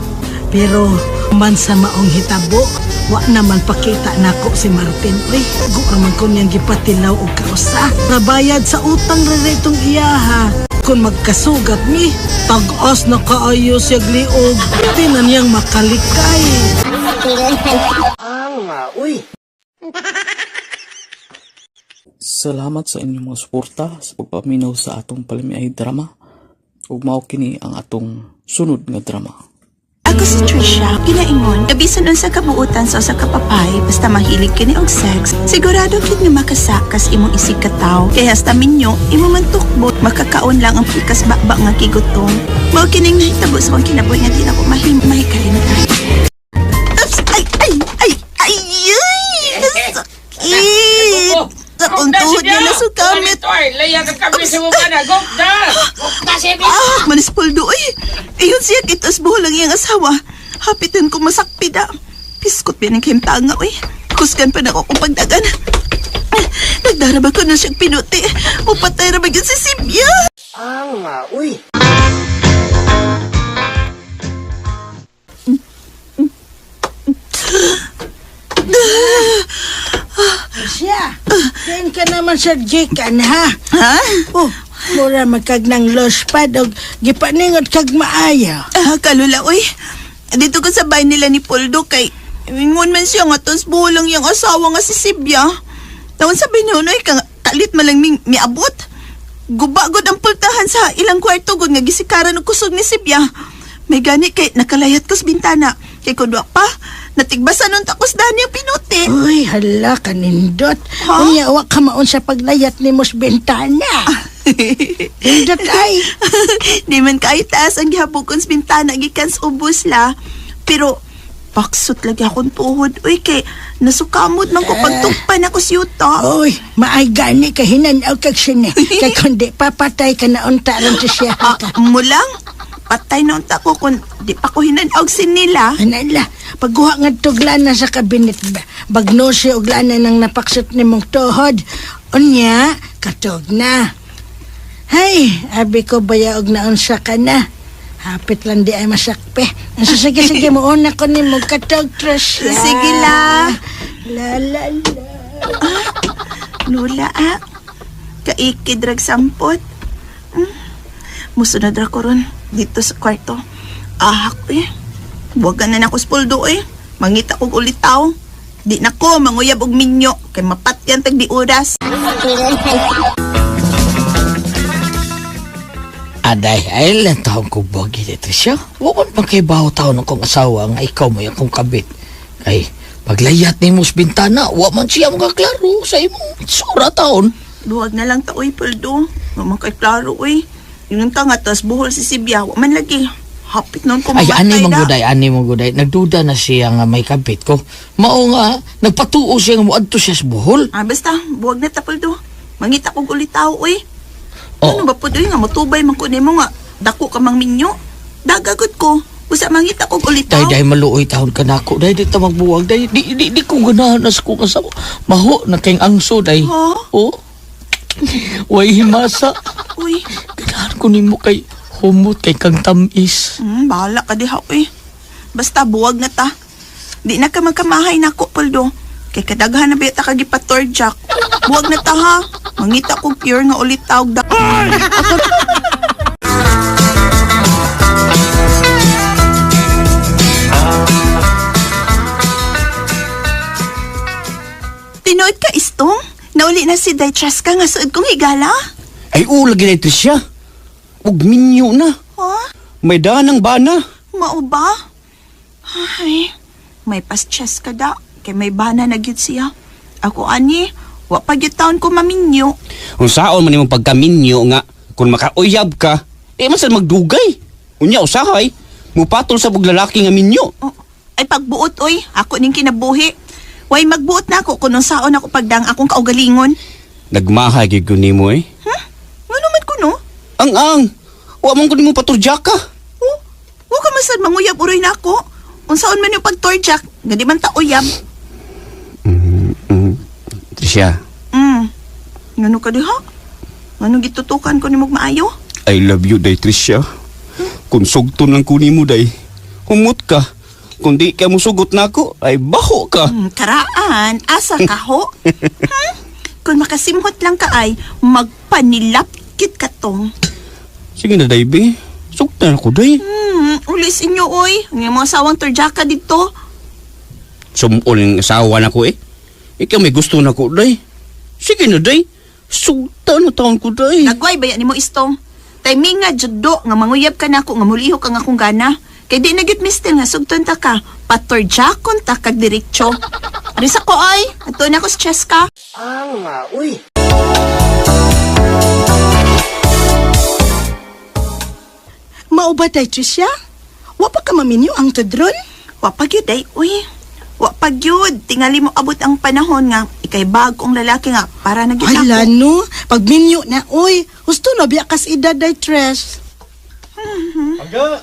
Pero man sa maong hitabo, wa naman pakita nako si Martin. Uy, guaman ko niyang gipatilaw og kausa. Nabayad sa utang ra itong iyaha. Kung magkasugat mi, tag-as na kaayo siya gliog. Tinan niyang makalikay. Salamat sa inyong mga suporta sa pagpaminaw sa atong palimiay drama. Ug mao kini ang atong sunod nga drama. Ako si Trisha, ginaingon, gabisan unsa kabuutan sa usa ka papay, basta mahilig kini og sex, sigurado kid nga makasakas imong isig ka tawo. Kaya hasta minyo, imo man tukbot, makakaon lang ang pikas bakba nga kigutom. Mao kining nahitabo sa akong kinabuhi nga di na ko mahikalimtan. Oops! Ay! Sakit! Akong tuhod niya nasukamit. Manispoldo, ay! Ayun siya kitas buhol lang iyang asawa. Hapitin ko masakpida. Piskot pa ng kayong nga, uy. Kusgan pa na ako kung pagdagan. Nagdaraba ko na siyang pinuti. Upatay ra ba yun si Sibya? Siya, kain ka naman sa jikan, ha? Ha? Oh, mura magkag ng lospad o gipaningot kag maaya. Kalula, uy. Dito ko sa bahay nila ni Poldo kay ingon man siya nga tos bulang yung asawa nga si Sibya. Tawon sabi niyo, uy, kalit malang miabot. Gubagod ang pultahan sa ilang kwarto gud nga gisikaran og kusog ni Sibya. May gani kay nakalayat ko sa bintana. Kay kudwa pa, natigbasan nun takos dani ang pinuti. Uy, hala ka nindot. Ha? Unya, wak ka maon sa paglayat ni mos bintana. Nindot ay. Di man kahit taas ang gihabukon sa bintana gikan sa ubos la. Pero, paksot lagi akong tuhod. Uy, kay nasukamot man ko pagtukpan ako si Yuta. Uy, maay gani ka hinanaw kag sini. Kay kundi papatay ka na unta rin siya. Mulang? Patay na unta ko kung di pa ko hinanaw sinila. Anala, pagguha nga tuglana sa kabinet ba? Bagno siya uglana ng napaksot ni mong tuhod. Unya, katog na. Hay, abi ko bayaog na unsa ka na. Hapit lang di ay masakpe. Sige mo una ko ni mong katog, Trish. Sige la. La. Lula, kaikid rag sampot. Musunod ra ko ron dito sa kwarto. Ahak buwagan na nako spoldo mangita kog ulitaw. Di na ko manguyab og minyo kay mapatyan tag di oras. Aday, ay lang taong kong bagi dito siya. Huwag man kay baho taon ng kong asawa nga ikaw mo yung kong kabit. Ay, paglayat ni mo sa bintana, huwag man siya magkaklaro sa imong sura taon. Luwag na lang ta Poldo. Mamang kay klaro yung tanga tas buhol si Sibya, wa man lagi. Hapit noon ko Ay, mamatay ani mong guday. Nagduda na siya nga may kabit ko. Mao nga, nagpatuo siya nga muadto siya sa buhol. Basta, buwag na ta Poldo. Mangita kog ulitaw Oh. Ano ba po nga matubay man ko nimo nga dako ka mang minyo. Dagagod ko. Usa mangita kog ulitaw. Day maluoy taon ka na ako. Day di ta magbuwag. Day di ko ganahan na sa kong asawa. Maho na kayong angso day. Ha? Oh. Way himasa. Uy. Ganahan ko nimo kay humot kay kang tamis. Bahala ka diha Basta buwag na ta. Di na ka magkamahay na ko, Poldo. Kay kadaghan na bita ka gipatorjak. Buwag na ta ha. Mangita ko pure nga ulit tawag da. Tinood ka, Istong? Nauli na si Daytraska nga suod kong higala? Ay, lagi na Tricia. Ug minyo na. Ha? May danang bana. Mao ba? Ay, may paschas ka da. Kay may bana na gyud siya. Ako ani, wa pa gyud taon ko maminyo. Kung saon man imong pagkaminyo nga, kung makauyab ka, masan magdugay. Unya, usahay. Mupatol sa buglalaki nga minyo. Oh, ay pagbuot oy, ako ning kinabuhi. Way magbuot na ako kung saon ako pagdang akong kaugalingon. Nagmahay gyud ko nimo eh. Ngano man ko no? Ang. Wa man ko nimo paturjak ka. Oh, wa ka masad manguyab uroy na ako. Unsaon man yung pagtorjak, nga di man ta uyab. Tricia, Ngano ka diha? Ngano gitutukan ko nimog maayo? I love you, day Tricia. Kung sugton lang ko nimo, day. Humot ka. Kung di ka musugot na ako, ay baho ka. Karaan, asa ka ho? Kung makasimhot lang ka ay, magpanilapkit ka tong. Sige na, day, be. Sugtan ako, day. Ulis inyo, oy. Ang mga sawang torjaka dito. Sumol yung asawa na ko eh. Ikaw may gusto na ko, day. Sige na, day. Sugtan na taon ko, day. Nagway bayan ni mo, Istong. Timing nga, judo, nga manguyab ka na ako, nga muliho ka nga akong gana. Kay di nagit mister nga, sugton ta ka. Patorjakon ta kag diretsyo. Arisa ko, ay. Ato na ako sa Cheska. Uy. Mao ba, day, Tricia? Wa pa ka maminyo ang tadron? Wa pa gyud, day, uy. Wa pa gyud. Tingali mo abot ang panahon nga, ikay bagong lalaki nga, para na gyud Ay, ako. lano. Pag minyo na, uy. Gusto na, biya kas edad, day, Tres. Pangga.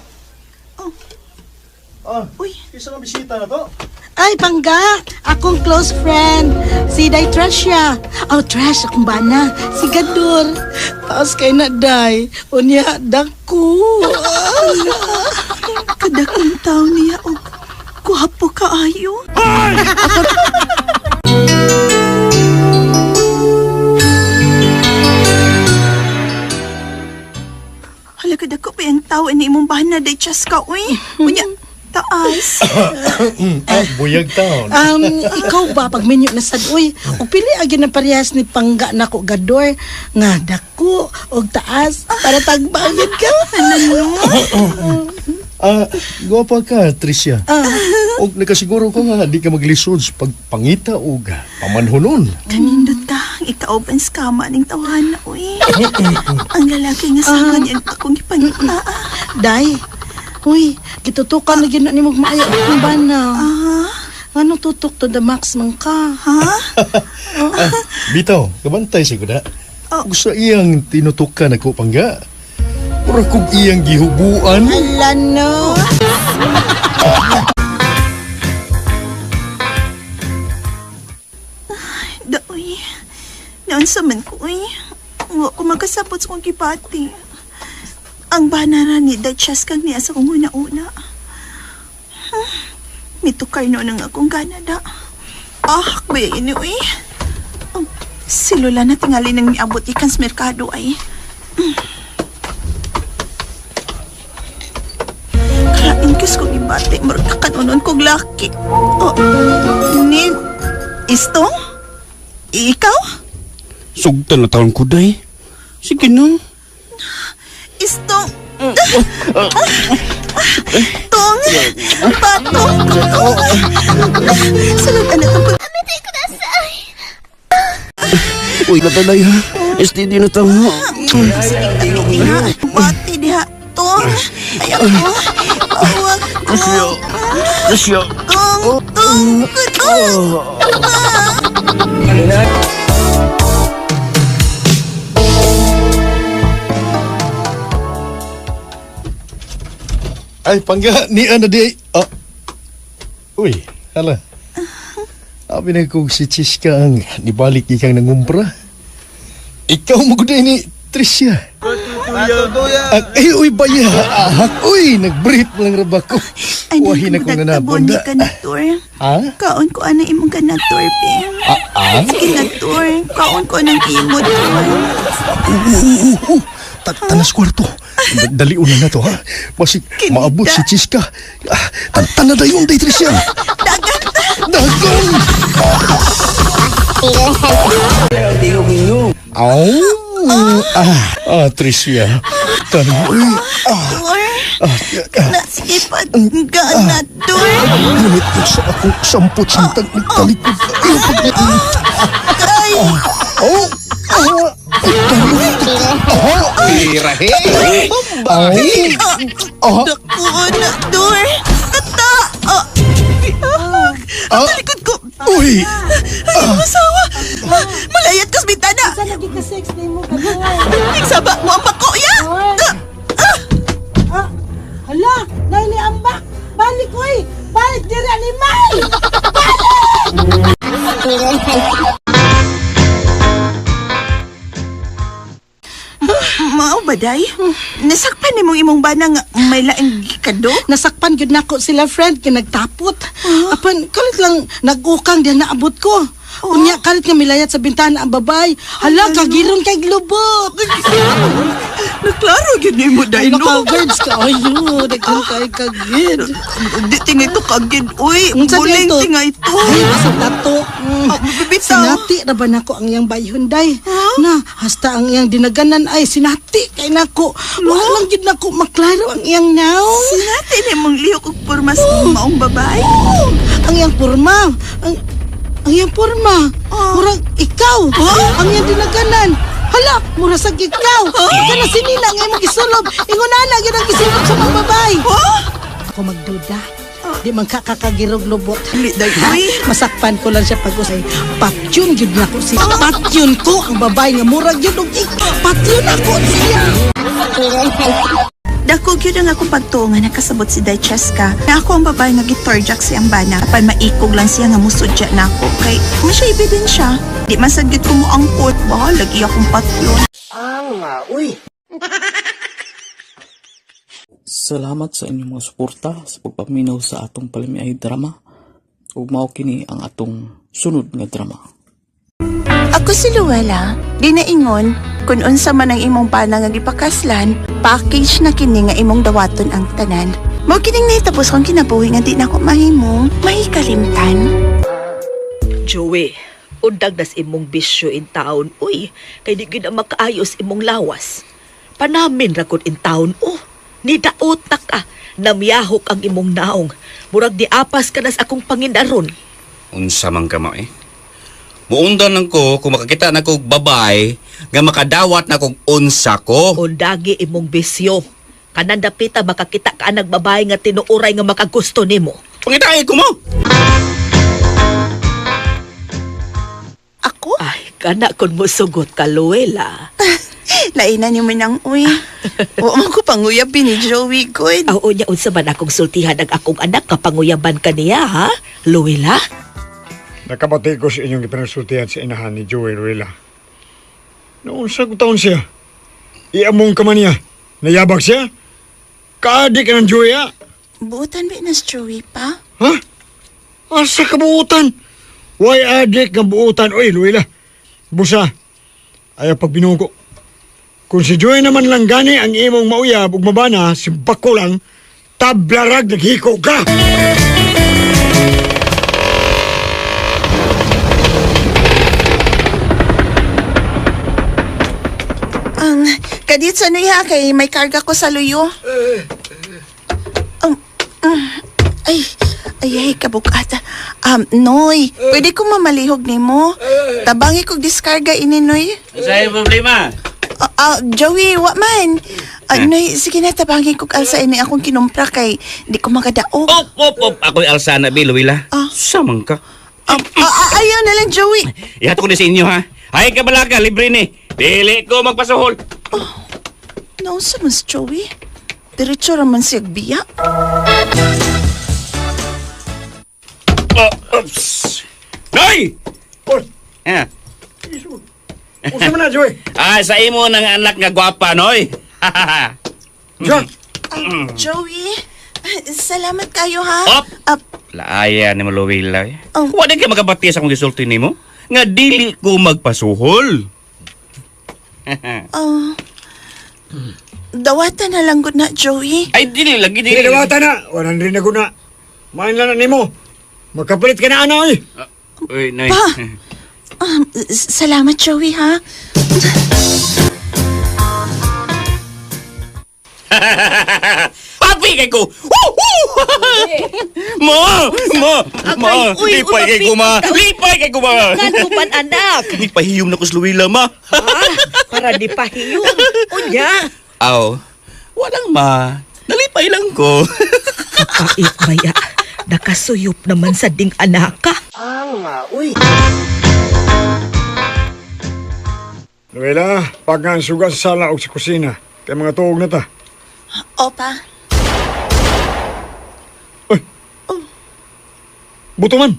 Uy. Isa nga bisita na to. Ay, Pangga. Akong close friend. Si Day Tricia. Oh, Trash, akong bana. Si Gadur. Taos kay na, Day. Unya, dako. Kadakong tao niya, o kuhapo ka ayo. Hala, kadako pa yung tao, ini imong bahan na, Day Cheska, uy. Unya, taas. Buyag taon. Ikaw ba, pag minyo na sad, uy, o pili agin na parehas ni Pangga na ko Gador, nga dako, o taas, para tagbayad ka. Guwapa ka, Tricia. Og nakasiguro ko nga di ka maglisod sa pagpangita o pamanhunon. Kanindot ka, ikaw ba skama ning tawahan na, uy. Ang lalaki nga sa yan akong ipangita. Day, uy, gitutukan na gina ni magmaayo ang bana. Ano tutok to the max man ka, ha? Bitaw, kabantay siguro na. Gusto iyang tinutukan ako, Pangga. Pero kung iyang gihubuan. Ala, no. Da, uy. Naon sa man ko, uy. Huwag ko magkasapot sa kong kipati. Ang banara ni Dachas kang niya sa kong una-una. Mitukar no nang akong ganada. Kaya ini, uy. Si Lola na tingali nang niabot ikan sa merkado ay. Kalain kis kong ibate, maragkakanunon kong laki. Ni Istong? Ikaw? Sugtan na taon ko, day. Sige na. Istong. Tong. Patong. Salamat na ito. Amatay ko na say. Uy, natalay ha. STD na taon. Bati diha. Tong. Ay ako. Awag ko. Tricia. Tong. Ay, Pangga, ni ano di. Uy, hala. Abi na kong si Chiska ang nibalik ikang nangumpra. Ikaw mo guday ni Tricia. Uy, baya. Uy, nag-brief lang raba ko. Wahin ako na nabon nabonda. ka na, Tor. Ha? Kaon ko ana imong ka na, Tor, be. Sige na, Tor. Kaon ko anang imo, Tor. Tanas kwarto. Dali una na to, ha? Masig maabot si Chiska. Tanadayon day, Tricia. Dagan! Dagan! Tricia. Tanoy. Tor, nasipat ka na, Tor. Ngunit ko sa akong sampot sintang talikod. Ay! Irahe. Dako na, Tor. Ata! Talikod ko. Uy! Masawa! Malayat ka sa bintana! Sa lagi ka sex na mo ka Nagsaba mo ang pako, ya! Hala, naili ambak. Balik, oy. Balik diri animal. Mao ba, day? Nasakpan ni mong imong bana nga may laing gikado? Nasakpan gyud nako sila friend kay nagtapot. Apan kalit lang nag-ukang diyan naabot ko. Unya kalit nga milayat sa bintana ang babay. Hala, kagirong kay glubot. Naklaro gyud ni mo, day, no? Naka-words ka. Ayo, daghan kay kagid. Di tingay to kagid, uy. Unsa Buling dito? tingay to. Ay, basta dato. Bibitaw. Sinati na ba nako ang iyang bayhon, day? Na, hasta ang iyang dinaganan ay sinati kay nako. Wala lang gyud nako maklaro ang iyang naong. Sinati ni mong lihok og pormas maong babae. Ang iyang porma. Ang iyang porma. Murag ikaw. Ang iyang dinaganan. Hala, mura sa ikaw. Kana sinina nga imong gisulob. Ingunana gyud ang gisulob sa mga babae. Ako magduda. Di man kakakagirog lubot. Masakpan ko lang siya pag-usay. Patyon gyud nako siya. Patyon ko ang babae nga murag gyud og patyon ako siya. Dako gyud ang akong pagtuo nga nakasabot si Day Cheska na ako ang babae nga gitorjak siyang bana apan maikog lang siya nga musudya nako kay mo siya ebidensya. Di man sad gyud ko mo angkot ba lagi akong patyon. Salamat sa inyong mga suporta sa pagpaminaw sa atong Palimiay drama. Ug mao kini ang atong sunod nga drama. Ako si Luella, di na ingon kung unsa man ang imong bana nga gipakaslan, package na kini nga imong dawaton ang tanan. Mao kining nahitapos kong kinabuhi nga di na ako mahimong mahikalimtan. Joey, undag nas imong bisyo in town, uy, kay di gid na makaayos imong lawas. Panamin ra gud in town, nidaot na ka, namiyahok ang imong naong. Murag di apas ka nas akong pangindaron. Unsa man ka mo Muundan lang ko kung makakita na kong babay nga makadawat na kong unsa ko. Undagi imong bisyo. Kanan dapita makakita ka nagbabay nga tinuuray nga makagusto nimo. Pangitay ko mo! Ako? Ay, kana kon mo sugot ka, Luella. Lainan niyo minang uy. O mo ko panguyabin ni Joey good. Oo niya, unsa man akong sultihan ang akong anak kapanguyaban ka niya, ha? Luella? Nakabati ko sa inyong ipinasultihan sa inahan ni Joey Ruela. Noon sa taon siya, iamong ka man niya. Nayabag siya? Kaadik ka ng Joey, ha? Buutan ba na si Joey pa? Ha? Asa ka buutan? Why adik ng buutan? Oy, Ruela. Busa, ayaw pag binugo. Kung si Joey naman lang gani ang imong mauyab ug mabana, si Bako lang, tablarag naghiko ka! Kadit sa niya kay may karga ko sa luyo. Ay, kabukata. Noy, pwede ko mamalihog ni mo. Tabangi kong diskarga ini, Noy. Sa'yo problema? Joey, wa man. Noy, sige na, tabangi kong alsa ini akong kinumpra kay di ko makadaog. Op. Ako'y alsana, Biluila. Samang ka. Ayaw na lang, Joey. Ihato ko na sa inyo, ha? Hay ka balaga, libre ni. Dili ko magpasuhol. Nausa man si Joey. Diretso raman siya biya. Oops! Noy! Usa man na, Joey? Sa imo ng anak nga gwapa, Noy. John! Joey, salamat kayo ha. Op! Laaya ni Luwela. Oh. Wala ka magabati sa akong gisulti nimo. Nga dili ko magpasuhol. Oh. Dawatan na lang gud na, Joey. Ay, dili lagi. Hindi dawata na. Walang rin na guna. Main lang na nimo. Magkapalit ka na ana eh. Uy, nay. Pa! Salamat, Joey, ha? Papi kay ko. Ma! Lipay kay ko, ma. Lipay kay ko, ma. Kanupan anak. Lipahiyom na ko sa Luwela, ma. Para di pahiyong. Unya. Aw, walang ma. Nalipay lang ko. Kapait baya. Nakasuyop naman sa ding anaka. Luwela, pag nga ang suga sa sala o sa kusina. Kaya mga tuog na ta. Opa. Buto man.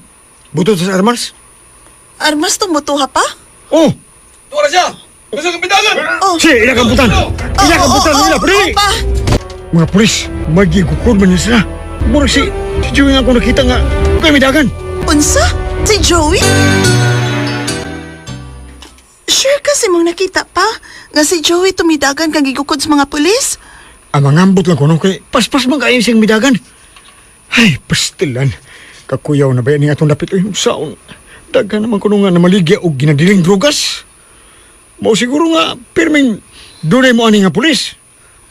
Buto sa armas. Armas tumutuha pa? Oh! Tuwa siya! Gusto kang bidagan! Oh. Si, ilang kamputan! Ilang kamputan, Luwela, pwede! Opa! Mga pulis, magigukod man niya sila. Murag si Joey nga ako nakita nga kay midagan. Unsa? Si Joey? Sure kasi mong nakita pa nga si Joey tumidagan kang gigukod sa mga pulis? Ang mangambot lang ko no kay paspas man kayo siyang midagan. Ay, pastilan. Kakuyaw na ba yan atong dapit? Uy, saon. Daghan naman ko nga na maligya o ginadiling drogas. Mao siguro nga, pirming dunay mo ani nga pulis.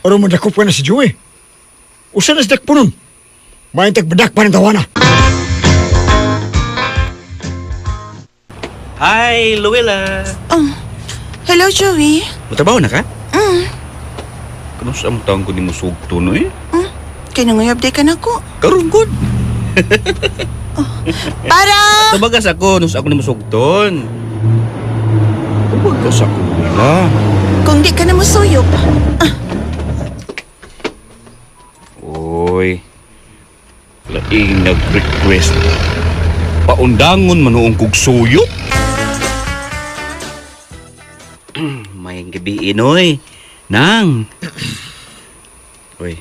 Oro madakop ka na si Joey. Usa na sa dakpo nun. Maintag badak pa ng tawana. Hi, Luwela. Hello, Joey. Mutabaw na ka? Kano sa among taong ko ni mo sugto, no eh? Kaya nangayab day ka na ko. Karungkod. Para! Tabagas ako, nung sa ako ni mo sugton. Huwag ka sa ako, Luwela. Kung di ka na masuyop. Uy. Laing nag-request. Paundangon manoong kog suyo. May gabi inoy. Nang. Uy.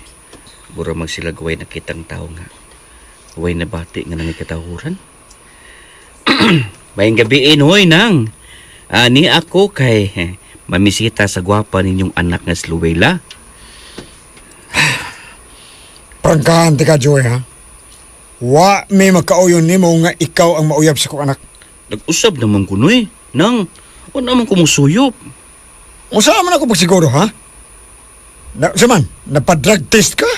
Bura magsilagway na kitang tao nga. Huway na bati nga nang ikatahuran. May gabi inoy, Nang. Ani ako kay mamisita sa gwapa ninyong anak nga si Luwela. Prangkahan ka, Joey, ha? Wa may magkauyon ni mo nga ikaw ang mauyab sa kong anak. Nag-usab naman ko, Noy. Nang, o naman ko musuyop. Usa man ako pagsiguro, ha? Saman, napadrag test ka?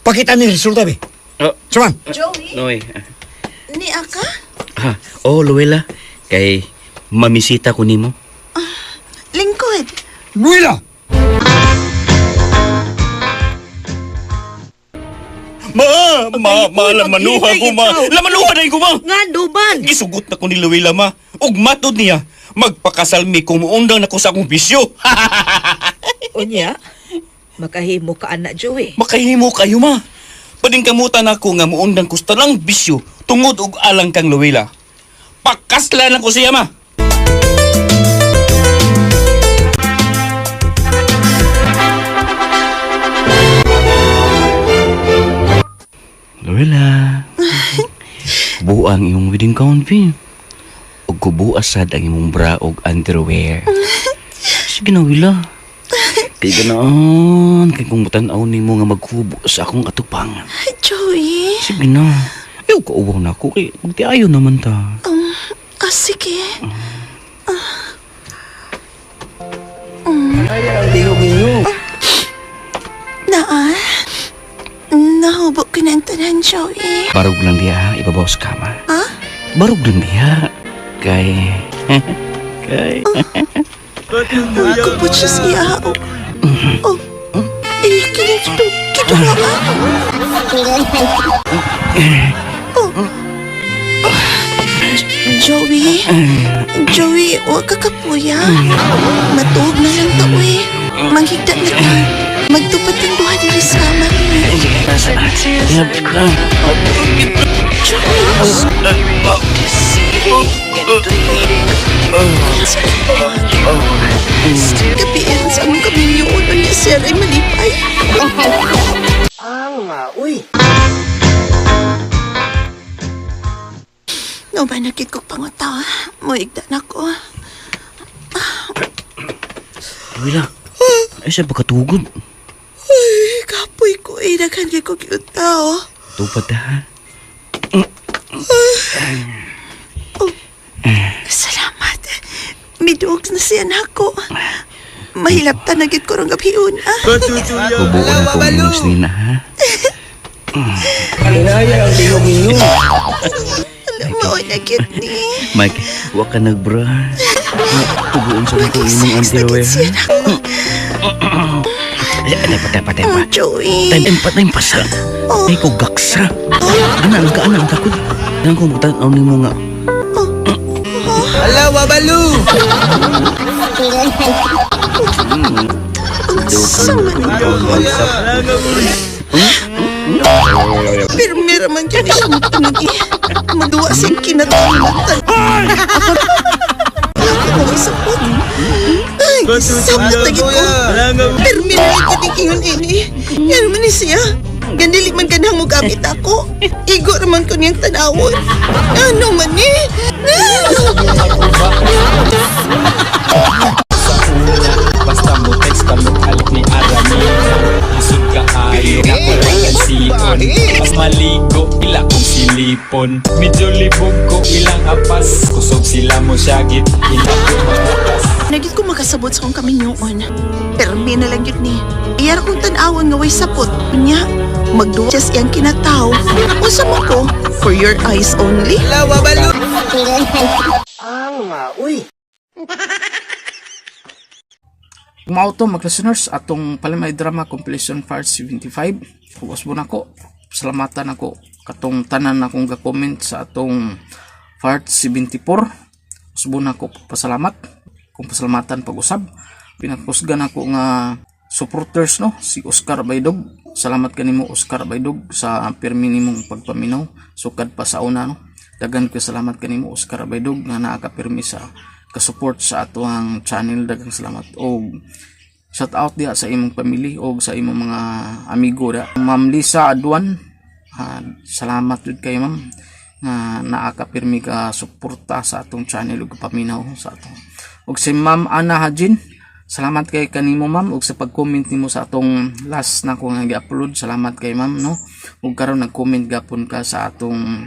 Pakita ni resulta, be. Saman. Joey? Noy. Ni Aka? Luwela. Kay mamisita ko nimo. Lingkod. Luwela! Lamanuha ko, ma. Lamanuha na ko, ma. Nga, duban. Gisugot na ko ni Luwela, ma. Ug matod niya, magpakasalmi kung muundang na ko sa akong bisyo. Unya, makahimo ka anak, Joey. Makahimo kayo, ma. Pading kamutan ako nga muundang ko sa talang bisyo tungod og alang kang Luwela. Pakasla na ko siya, ma. Luwela. Buang imong wedding gown, Pin. Ug kubuasad ang imong bra ug underwear. Sige na, Wila. Kay ganaon, kay kung matan-aw nimo nga maghubo sa akong atupangan. Joey. Sige na. Ayaw ka uwaw na ako, kay magtiayo naman ta. Sige. Naa. Nahubog ko na ang tanan, Joey. Barog lang diya, ibabaw sa kama. Ha? Barog lang diya. Kay... Ako po siya siya. Kito nga Joey, huwag ka kapuya. Matuog na lang to, eh. Manghigda na ka. Magtupat ang duha diri sa kamar, eh. Joey. Kapiin sa among kaminyo, siya ay malipay. Uy. No ba nakit ko pangutaw? Muigda na ko. Wala. Ay siya pagkatugod. Ay, kapoy ko eh. Daghan kay ko kiutaw. Tupad ha. Salamat. Miduog na siya na ako. Mahilap ta nagit ko rong gabhiun, ah. Kubukan na kong inos nina ha. Alam mo, nagit ni. Mike, huwag ka nagbra. Tubuin sa kong imong antirowe ha. Patay pa. Joey. Tanim pasa. Ay ko gaksa. Ganaan ang takot. Ganaan ko magtanaw ni mo nga. Hala, wabalu! Pero meron man dyan siya magtunagi. Maduwa siyang kinatulatan. Ako mo isapot. Ay, sapot lagi ko. Pero meron ay katikingon ini. Yan man ni siya. Gandili man kanang mo gamit ako. Igo naman ko niyang tanawon. Ano man ni? Basta mo text ka mo alik ni Arami. Isod ka ayo na kulangan siyon. Mas maligo ila kong silipon. Medyo libog ko ilang apas. Kusog sila mo syagit ila ko magatas. Nagit ko makasabot sa kong kaminyoon. Pero may na lang yun ni. Iyara kong tanawon nga way sapot. Nya, magduwa siya siyang kinataw. Usa mo ko, for your eyes only. Lawa balo! Uy. Mauto mga listeners atong Palimay Drama Compilation Part 75. Focus mo na ko. Salamatan ako katong tanan akong ga-comment sa atong Part 74. Subon ako pasalamat. Kung pasalamatan pag-usab. Pinagpusgan ako nga supporters no si Oscar Baydog. Salamat kanimo Oscar Baydog sa pirmi nimong pagpaminaw sukad pa sa una no. Dagan ko salamat kanimo Oscar Baydog nga naa ka pirmi sa ka-support sa atong channel. Daghang salamat og shout out dia sa imong family og sa imong mga amigo da. Ma'am Lisa Adwan, salamat jud kay ma'am nga naa ka pirmi ka suporta sa atong channel ug paminaw sa atong. Og si Ma'am Ana Hajin, salamat kay kanimo ma'am og sa pag-comment nimo sa atong last na ko nga gi-upload. Salamat kay ma'am no. Ug karon nag-comment gapon ka sa atong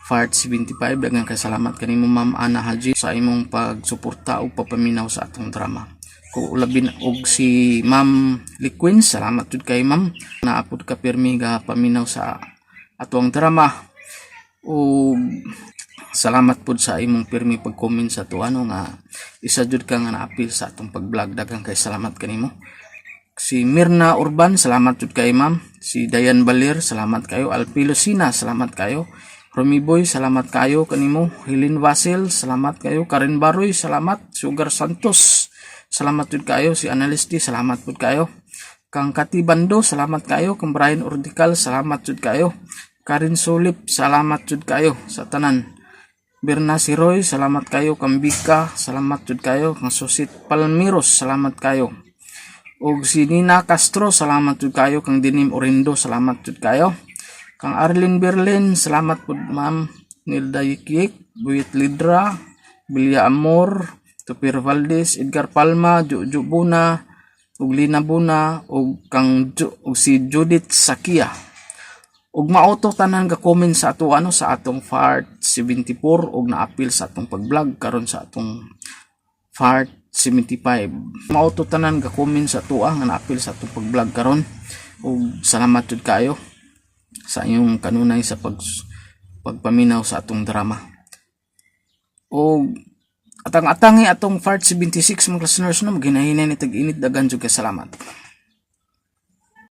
Part 75. Daghang kay salamat kanimo Ma'am Ana Haji sa imong pagsuporta ug papaminaw sa atong drama. Ko labin og si Ma'am Liquin, salamat jud kay ma'am naapod ka pirmi ga paminaw sa atong drama. Ug salamat pud sa imong pirmi pag-comment sa to ano nga isa jud ka nga na-appeal sa atong pag-vlog. Daghang kay salamat kanimo. Si Mirna Urban, salamat jud kay ma'am. Si Dayan Balir, salamat kayo. Alpilo Sina, salamat kayo. Romy Boy, salamat kayo kanimo. Helen Vasil, salamat kayo. Karen Baroy, salamat. Sugar Santos, salamat jud kayo. Si Analisti, salamat pud kayo. Kang Kati Bando, salamat kayo. Kang Brian Ordical, salamat jud kayo. Karin Solip, salamat jud kayo sa tanan. Berna Siroy, salamat kayo. Kang Bika, salamat jud kayo. Kang Susit Palmiros, salamat kayo. Og si Nina Castro, salamat jud kayo. Kang Dinim Orindo, salamat jud kayo. Kang Arlene Berlin, salamat po ma'am. Nilda Yikik, Buit Lidra, Bilya Amor, Tupir Valdez, Edgar Palma, Jojo Buna, ug Lina Buna, ug kang ug si Judith Sakia. Ug mauto tanan ga comment sa ato ano sa atong Part 74 ug na-appeal sa atong pag-vlog karon sa atong Part 75. Mauto tanan ga comment sa ato nga na-appeal sa atong pag-vlog karon. Ug salamat jud kayo sa inyong kanunay sa pagpaminaw sa atong drama. O atang-atangi atong Part 76 mga listeners no, maghinahina ni tag-init. Dagan jud kay salamat.